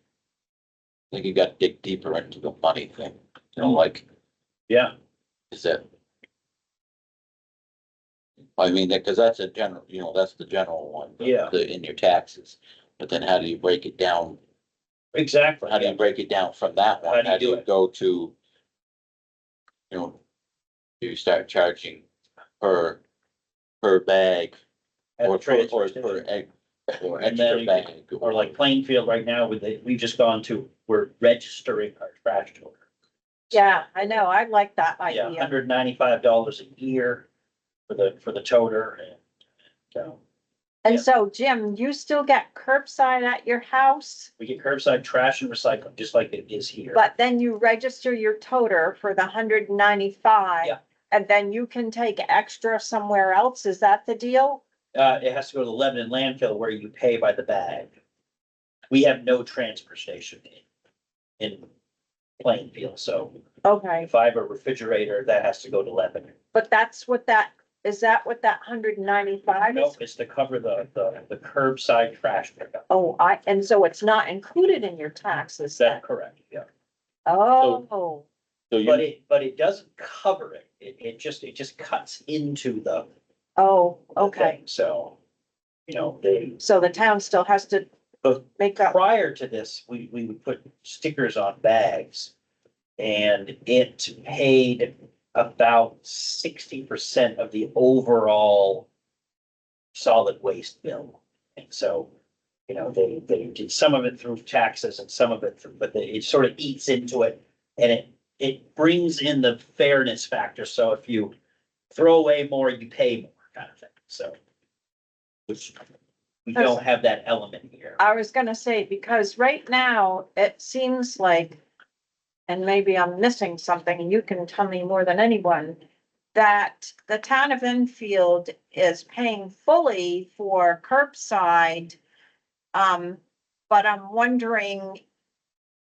I think you gotta dig deeper into the money thing, you know, like, Yeah, is that? I mean, because that's a general, you know, that's the general one. Yeah. In your taxes, but then how do you break it down? exactly. How do you break it down from that How one? do you do it? Go to? You know, do you start charging per bag At the or transfer per station. egg? Or And then extra you bag? Or like Plainfield right now, we've just gone to, we're registering our trash toter. yeah, I know, I like that Yeah, idea. $195 a year for the toter and, so. And yeah. so Jim, you still get curbside at your house, We get curbside trash and recycling, just like it is here. but then you register your toter for the 195. Yeah. And then you can take extra somewhere else, is that the deal? It has to go to the Lebanon landfill where you pay by the bag. We have no transfer station in Plainfield, so Okay, if I have a refrigerator, that has to go to Lebanon. but that's what is that what that 195 No, is? it's to cover the curbside trash pickup. Oh, and so it's not included in your taxes Is then? that correct? Yeah. Oh, So But you, it doesn't cover it. It just cuts into the. oh, the okay. thing. So, you know, So the town still has to But make up, prior to this, we would put stickers on bags. And it paid about 60% of the overall solid waste bill. And so, you know, they did some of it through taxes and some of it, but it sort of eats into it. And it brings in the fairness factor. So if you throw away more, you pay more kind of thing. So. Which we don't have that element here. I was gonna say, because right now, it seems like, and maybe I'm missing something, and you can tell me more than anyone, that the town of Enfield is paying fully for curbside. But I'm wondering,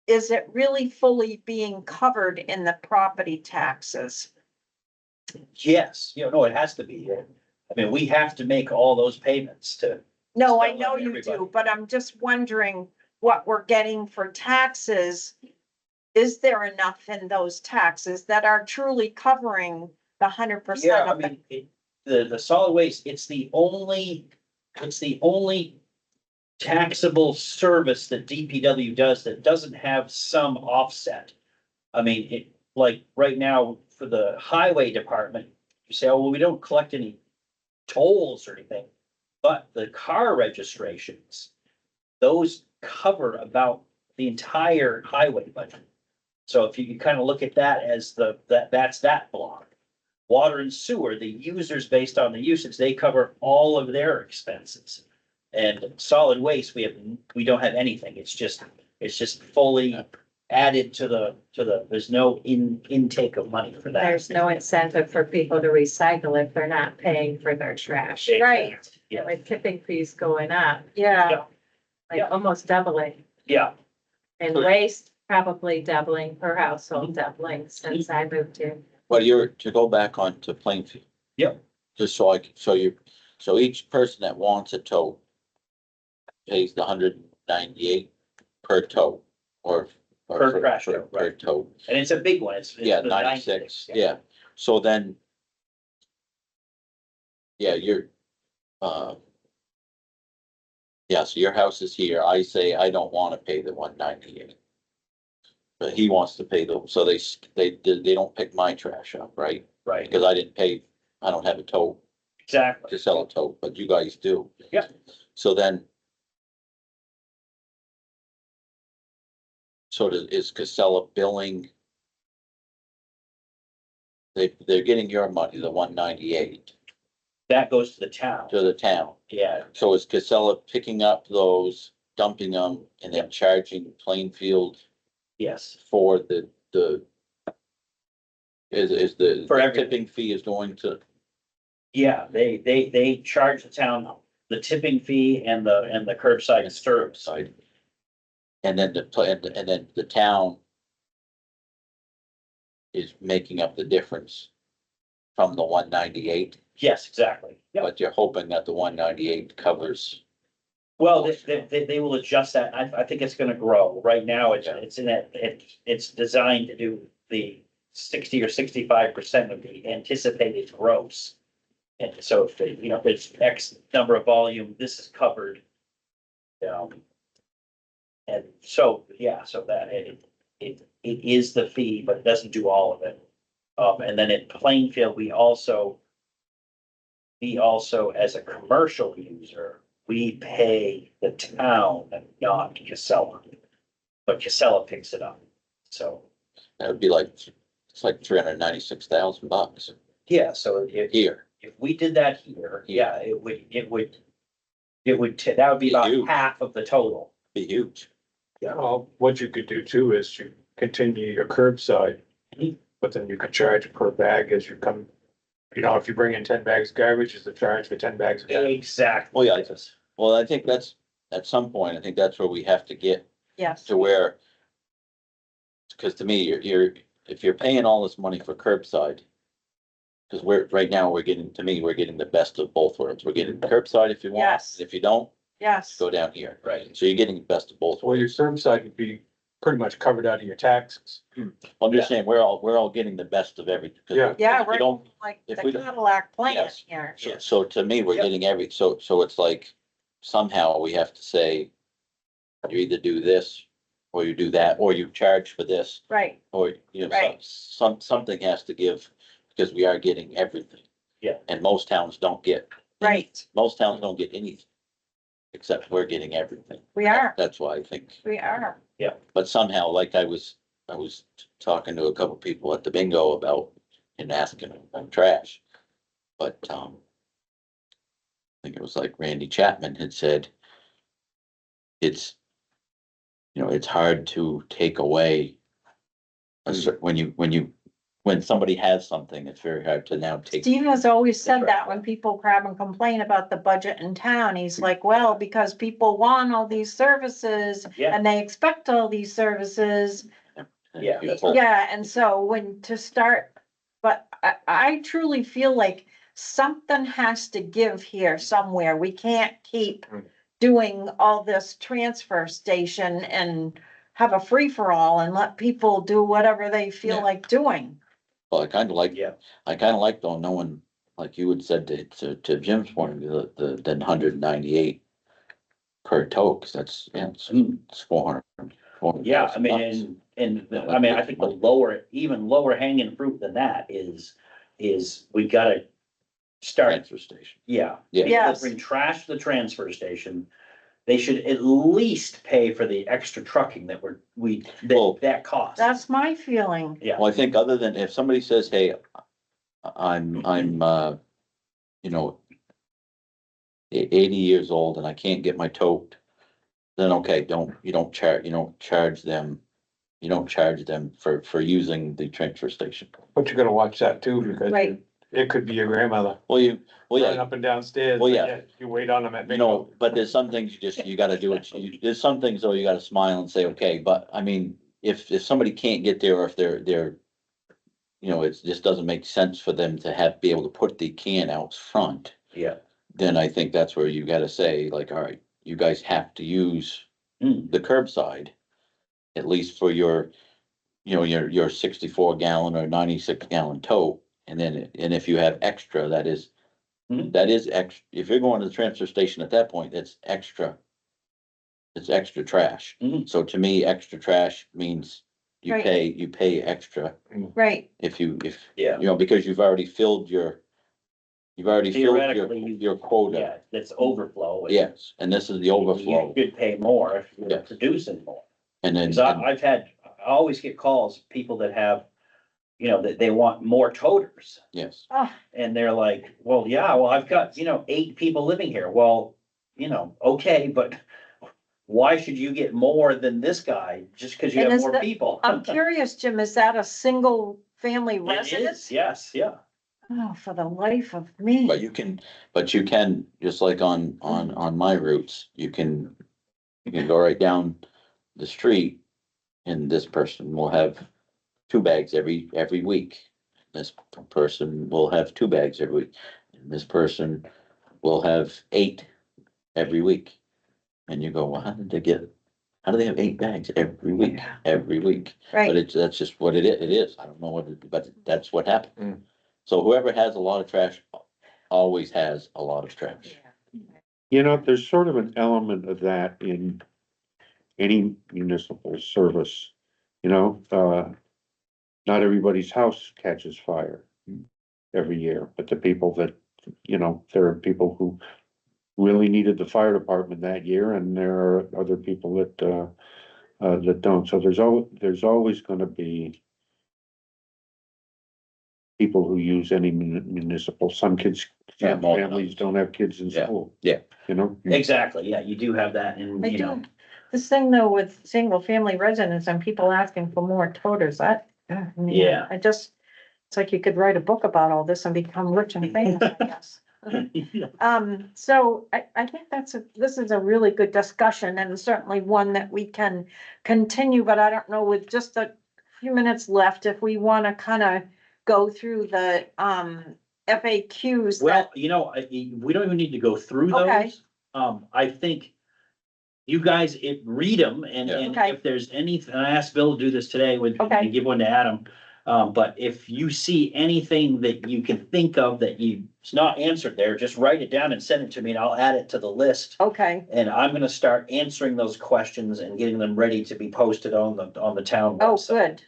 is it really fully being covered in the property taxes? Yes, you know, no, it has to be. I mean, we have to make all those payments to, No, I Still know on you everybody. do, but I'm just wondering what we're getting for taxes. Is there enough in those taxes that are truly covering the 100% yeah, I of the? mean, the solid waste, it's the only taxable service that DPW does that doesn't have some offset. I mean, like right now for the highway department, you say, oh, well, we don't collect any tolls or anything. But the car registrations, those cover about the entire highway budget. So if you kind of look at that as that's that block. Water and sewer, the users based on the usage, they cover all of their expenses. And solid waste, we don't have anything. It's just fully added to the, there's no intake of money for that. There's no incentive for people to recycle if they're not paying for their trash. Right. Yeah, With tipping fees going up, Yeah, like almost doubling. yeah, And waste probably doubling per household, doubling since I moved here. well, to go back on to Plainfield. Yep. Just so each person that wants a tow pays the 198 per tow or. Per trash tow, Per right. tow. and it's a big one. It's Yeah, the 96, yeah. So then yeah, yeah, so your house is here. I say I don't wanna pay the 198. But he wants to pay so they don't pick my trash up, right? Right, Because I didn't pay, I don't have a tote exactly. to sell a tote, but you guys do. Yeah. So then. Is Casella billing? They're getting your money, the 198, That goes to the town. to the town. Yeah, So is Casella picking up those, dumping them, and then charging Plainfield yes, for the. Is the For everything. tipping fee is going to, yeah, they charge the town the tipping fee and the curbside service. side? And then and then the town. Is making up the difference. From the 198, Yes, exactly. Yep. but you're hoping that the 198 covers. Well, they will adjust that. I think it's gonna grow. Right now, it's in that, it's designed to do the 60 or 65% of the anticipated gross. And so if, if it's X number of volume, this is covered. And so, yeah, so that it is the fee, but it doesn't do all of it. And then in Plainfield, we also, as a commercial user, we pay the town, not Casella. But Casella picks it up, so, That would be like, it's like $396,000 yeah, so here. if we did that here, yeah, that would be about Huge. half of the total. Be huge. Yeah, well, what you could do too is you continue your curbside, Mhm. but then you can charge per bag as you come. You know, if you bring in 10 bags of garbage, is the charge for 10 bags of garbage. Exactly. Well, yeah, well, I think that's, at some point, I think that's where we have to get Yes, to where. Cause to me, if you're paying all this money for curbside. Cause right now, we're getting the best of both worlds. We're getting curbside if you want. Yes. If you don't, yes, go down here. Right. So you're getting the best of both Well, your worlds. curbside would be pretty much covered out of your taxes. I'm just saying, we're all getting the best of everything. 'Cause Yeah. yeah, if we we're don't, like if the we don't- Cadillac plan Yes. here. so to me, we're Yep. getting so it's like, somehow we have to say. You either do this, or you do that, or you charge for this, Right, or, Right. something has to give, because we are getting everything. Yeah. And most towns don't get. right, Most towns don't get anything. Except we're getting everything. we are, That's why I think, we are. but somehow, like I was talking to a couple people at the bingo about, and asking about trash. But, I think it was like Randy Chapman had said. It's, it's hard to take away. When somebody has something, it's very hard to now take. Steve has always said That's right. that when people grab and complain about the budget in town, he's like, well, because people want all these services Yeah. and they expect all these services. Yeah. Yeah, and so when to start, but I truly feel like something has to give here somewhere. We can't keep Mm. doing all this transfer station and have a free-for-all and let people do whatever they feel Yeah. like doing. Well, I kind of like, Yeah. though, knowing, like you had said to Jim's point, the 198 per tote, 'cause that's, it's 400. Yeah, I mean, I think even lower hanging fruit than that is we gotta start, Transfer station. yeah. Yeah. People that Yes. bring trash to the transfer station, they should at least pay for the extra trucking Well, that costs. That's my feeling. Yeah, Well, I think other than if somebody says, hey, I'm, you know, 80 years old and I can't get my tote, then okay, you don't charge them for using the transfer station. But you gotta watch that too, because Right. it could be your grandmother Well, running yeah, up and down stairs. Well, but yeah. yet You wait on them at. but there's some things you gotta do it, there's some things though, you gotta smile and say, okay, but I mean, if somebody can't get there, or if they're. It just doesn't make sense for them to be able to put the can out front. yeah. Then I think that's where you gotta say, like, all right, you guys have to use Mm. the curbside. At least for your 64 gallon or 96 gallon tote, and if you have extra, that is That is if you're going to the transfer station at that point, it's extra. It's extra trash. Mhm. So to me, extra trash means you Right. pay extra right, if Yeah. you know, because you've already filled your Theoretically, your quota. Yeah, that's overflow. Yes, and this is the overflow. You should pay more if you're Yes. producing more. And then, Cause I always get calls, people that have, that they want more toters. yes, oh, And they're like, well, yeah, well, I've got, 8 people living here. Well, okay, but why should you get more than this guy just because you And have is more that- people? I'm curious, Jim, is that a single family It residence? is, yes, yeah. Oh, for the life of me. but you can, just like on my routes, you can go right down the street. And this person will have 2 bags every week. This person will have 2 bags every week. And this person will have 8 every week. And you go, well, how do they have 8 bags every week, Yeah. every week? But Right, that's just what it is. I don't know but that's what happened. Mm. So whoever has a lot of trash always has a lot of trash. There's sort of an element of that in any municipal service, not everybody's house catches fire every year, but the people that, there are people who really needed the fire department that year, and there are other people that don't. So there's always gonna be people who use any municipal, some Yeah, more families don't have kids in Yeah. school. Yeah. Exactly, yeah, you do have that and, I do. This thing though with single family residents and people asking for more toters, Yeah. it's like you could write a book about all this and become rich and famous, I guess. So I think this is a really good discussion and certainly one that we can continue, but I don't know, with just a few minutes left, if we wanna kinda go through the, FAQs Well, that, we don't even need to go through Okay. those. I think you guys, read them and Yeah. and Okay. if there's anything, and I asked Bill to do this today Okay. and give one to Adam. But if you see anything that you can think of that it's not answered there, just write it down and send it to me and I'll add it to the list. okay, And I'm gonna start answering those questions and getting them ready to be posted on the town oh, website. good,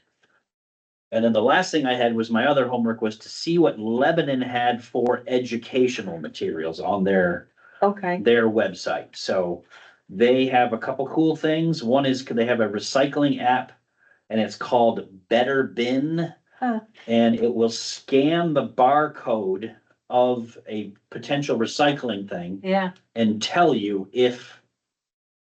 And then the last thing I had was my other homework was to see what Lebanon had for educational materials on their okay, website. So they have a couple cool things. One is they have a recycling app and it's called Better Bin. Huh. And it will scan the barcode of a potential recycling thing Yeah, and tell you if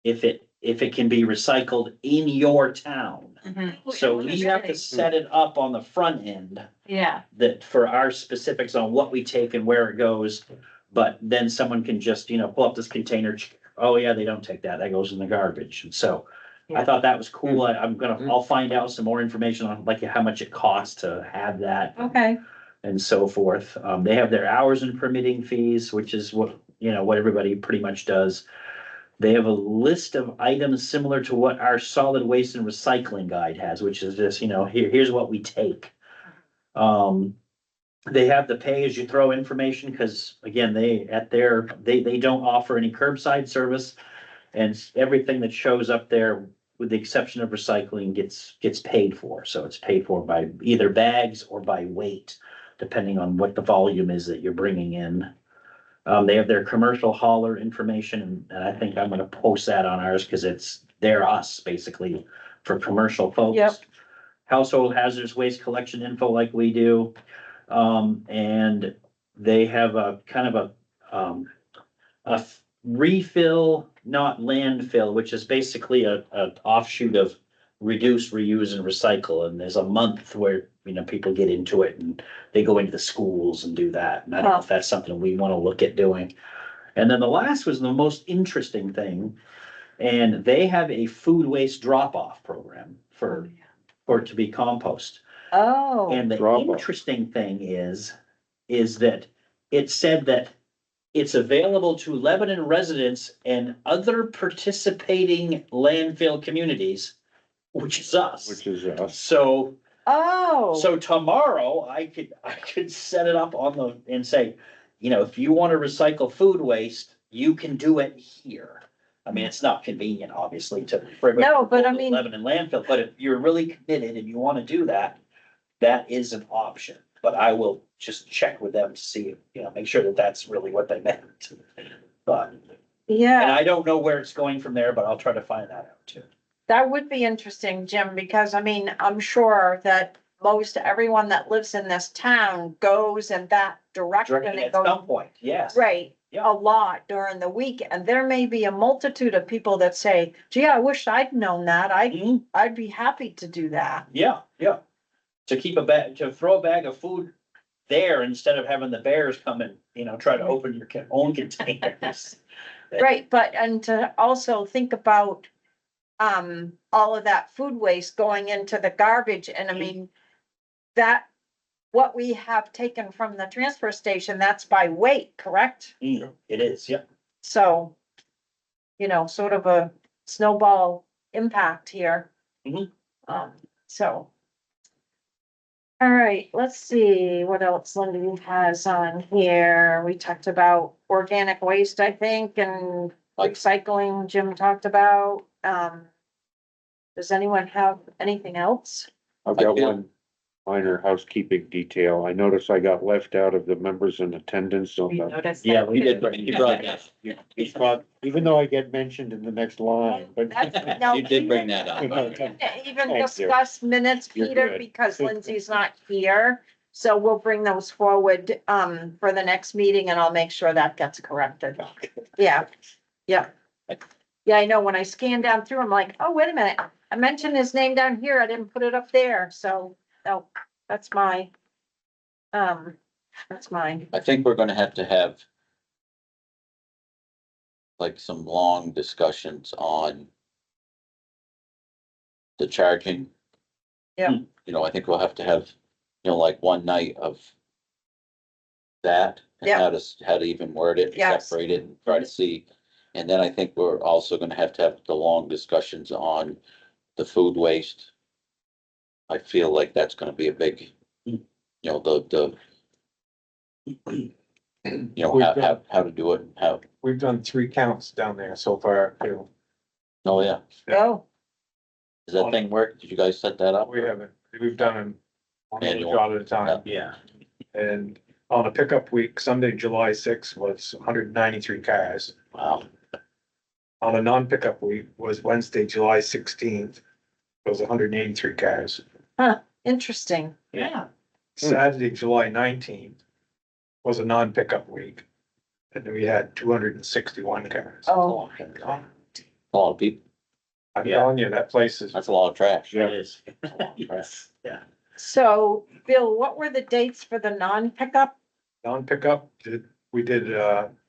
it can be recycled in your town. mhm, So we have to set it up on the front end yeah, that for our specifics on what we take and where it goes. But then someone can just, pull up this container, oh yeah, they don't take that, that goes in the garbage. And so I Yeah. thought that was cool. I'll find out some more information on like how much it costs to have that okay, and so forth. They have their hours and permitting fees, which is what everybody pretty much does. They have a list of items similar to what our solid waste and recycling guide has, which is just, here's what we take. They have the pay as you throw information, because again, they don't offer any curbside service. And everything that shows up there, with the exception of recycling, gets paid for. So it's paid for by either bags or by weight, depending on what the volume is that you're bringing in. They have their commercial hauler information, and I think I'm gonna post that on ours, because they're us, basically, for commercial folks. Yep. Household hazardous waste collection info like we do. And they have a kind of a refill, not landfill, which is basically a offshoot of reduce, reuse, and recycle. And there's a month where, people get into it and they go into the schools and do that. And I don't know if that's something we want to look at doing. And then the last was the most interesting thing. And they have a food waste drop-off program for it to be compost. oh, And the Drop-off. interesting thing is that it said that it's available to Lebanon residents and other participating landfill communities, which is us. Which is us. oh. So tomorrow I could set it up and say, you know, if you want to recycle food waste, you can do it here. I mean, it's not convenient, obviously, to. for everybody No, to but go I to mean- Lebanon landfill, but if you're really committed and you want to do that, that is an option. But I will just check with them to see, you know, make sure that that's really what they meant. But, and Yeah, I don't know where it's going from there, but I'll try to find that out too. that would be interesting, Jim, because I mean, I'm sure that most everyone that lives in this town goes in that direction and At goes. some point, yes. Right, Yeah. a lot during the week, and there may be a multitude of people that say, gee, I wish I'd known that, Mhm. I'd be happy to do that. Yeah, yeah. To keep a bag, to throw a bag of food there instead of having the bears come and, you know, try to open your own containers. Right, but, and to also think about, all of that food waste going into the garbage, and I mean, that, what we have taken from the transfer station, that's by weight, correct? It is, yeah. So, you know, sort of a snowball impact here. Mhm. So. All right, let's see what else Lindy has on here. We talked about organic waste, I think, and recycling Jim talked about. Does anyone have anything else? I've I got feel- one minor housekeeping detail. I noticed I got left out of the members in attendance on We the. noticed Yeah, that we too. You brought that, It's not- even though I get mentioned in the next line, but. That's- no, you did bring that up. Even Thank you. discuss minutes, You're Peter, good. because Lindsay's not here. So we'll bring those forward, for the next meeting, and I'll make sure that gets corrected. Yeah, yeah. Yeah, I know, when I scan down through, I'm like, oh, wait a minute, I mentioned his name down here, I didn't put it up there, so, oh, that's my, that's mine. I think we're gonna have like some long discussions on the charging. Yeah. You know, I think we'll have to have, you know, like one night of that. And Yeah. how to even word it, Yes. separate it and try to see. And then I think we're also gonna have to have the long discussions on the food waste. I feel like that's gonna be a big, you know, you know, We've done- how to do it, and how, We've done 3 counts down there so far, too. oh, yeah. Oh, Does that thing work? Did you guys set that up? We haven't, we've done them one Manual. job at a time. Yeah. And on a pickup week, Sunday, July 6th was 193 cars. Wow, On a non-pickup week was Wednesday, July 16th, was 183 cars. interesting. Yeah, Saturday, July 19th was a non-pickup week. And we had 261 cars. Oh, a lot of people, I'm Yeah. telling you, that place is, that's a lot of trash. It is. Trash. Yeah. so, Bill, what were the dates for the non-pickup? non-pickup, we did,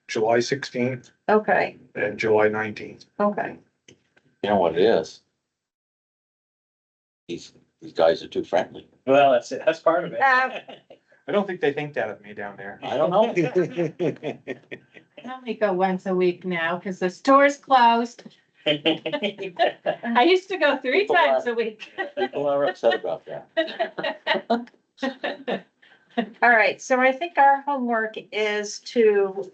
July 16th Okay, and July 19th. okay. You know what it is? These guys are too friendly. Well, that's it. That's part of it. I don't think they think that of me down there. I don't know. I only go once a week now because the store's closed. I used to go 3 People times are- a week. People are upset about that. All right, so I think our homework is to,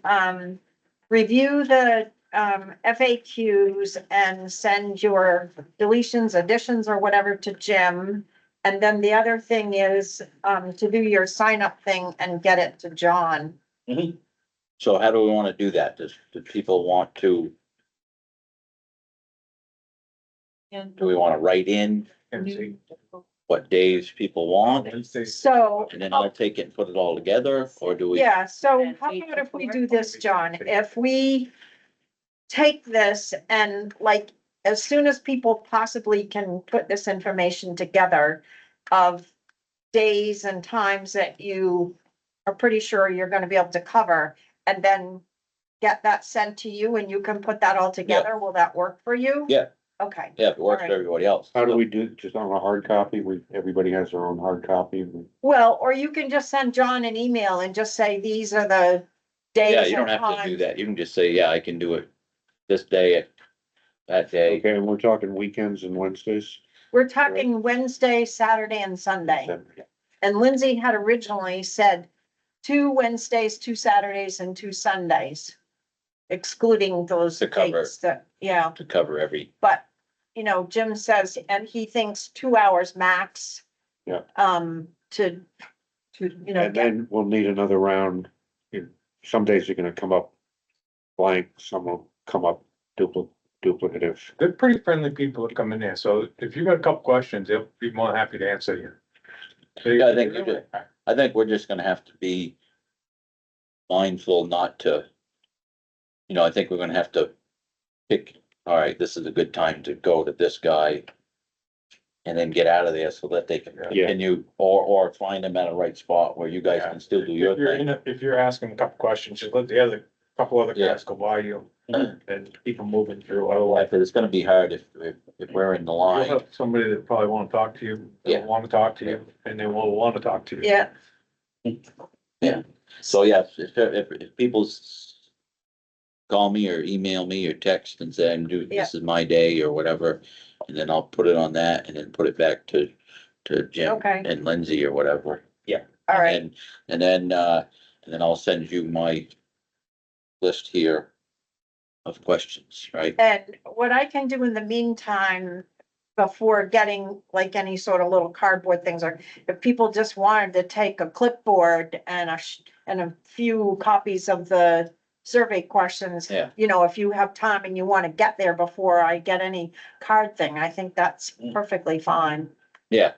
review the, FAQs and send your deletions, additions, or whatever to Jim. And then the other thing is, to do your sign up thing and get it to John. So how do we wanna do that? Do people want to, do we wanna write in And see, what days people want? Wednesday, So, And then I'll take it and put it all together, or do we? yeah, so And how eight about if we before? do this, John? If we take this and like, as soon as people possibly can put this information together of days and times that you are pretty sure you're gonna be able to cover, and then get that sent to you and you can put that all together, will that work for you? Yeah. Okay, Yeah, if it works for Alright. everybody else. How do we do, it? Just on a hard copy? Everybody has their own hard copy. well, or you can just send John an email and just say, these are the days Yeah, you and don't have to do times. that. You can just say, yeah, I can do it this day at that day. Okay, and we're talking weekends and Wednesdays? We're talking Wednesday, Saturday and Sunday. And Lindsay had originally said 2 Wednesdays, 2 Saturdays and 2 Sundays. Excluding those To cover. dates that, yeah, To cover every, but, you know, Jim says, and he thinks 2 hours max. Yeah. To, you know, And get, then we'll need another round. Some days are gonna come up blank, some will come up duplicative. They're pretty friendly people that come in there, so if you got a couple questions, they'll be more than happy to answer you. Yeah, I think you do. I think we're just gonna have to be mindful not to. You know, I think we're gonna have to pick, all right, this is a good time to go to this guy. And then get out of there so that they can Yeah. continue, or find them at a right spot where you guys can still do your If you're thing. if you're asking a couple questions, just let the other, couple other Yeah. guys go by you and keep them moving through, Like, otherwise. 'cause it's gonna be hard if we're in the You'll line. have somebody that probably wanna talk to you, Yeah. they'll wanna talk to you, and they will wanna talk to you. yeah, So yeah, if people call me or email me or text and say, I'm doing, this is my day or whatever, and then I'll put it on that and then put it back to Jim Okay. and Lindsay or whatever. all right. And then I'll send you my list here of questions, right? And what I can do in the meantime, before getting like any sort of little cardboard things, or if people just wanted to take a clipboard and and a few copies of the survey questions. Yeah. You know, if you have time and you want to get there before I get any card thing, I think that's perfectly fine. Yeah.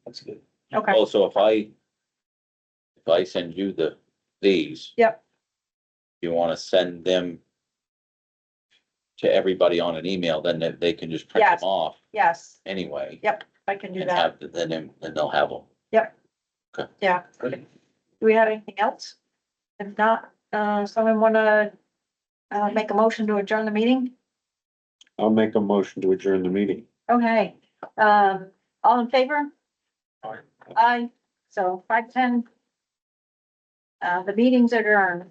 That's good. Okay, Also, if I send you these. Yep. You wanna send them to everybody on an email, then they can just print Yes. them off yes, anyway. I can do And that. have, then they'll have them. Yeah. Good. Do we have anything else? If not, someone wanna, make a motion to adjourn the meeting? I'll make a motion to adjourn the meeting. Okay, all in favor? Aye. Aye, so 5:10. The meeting's adjourned.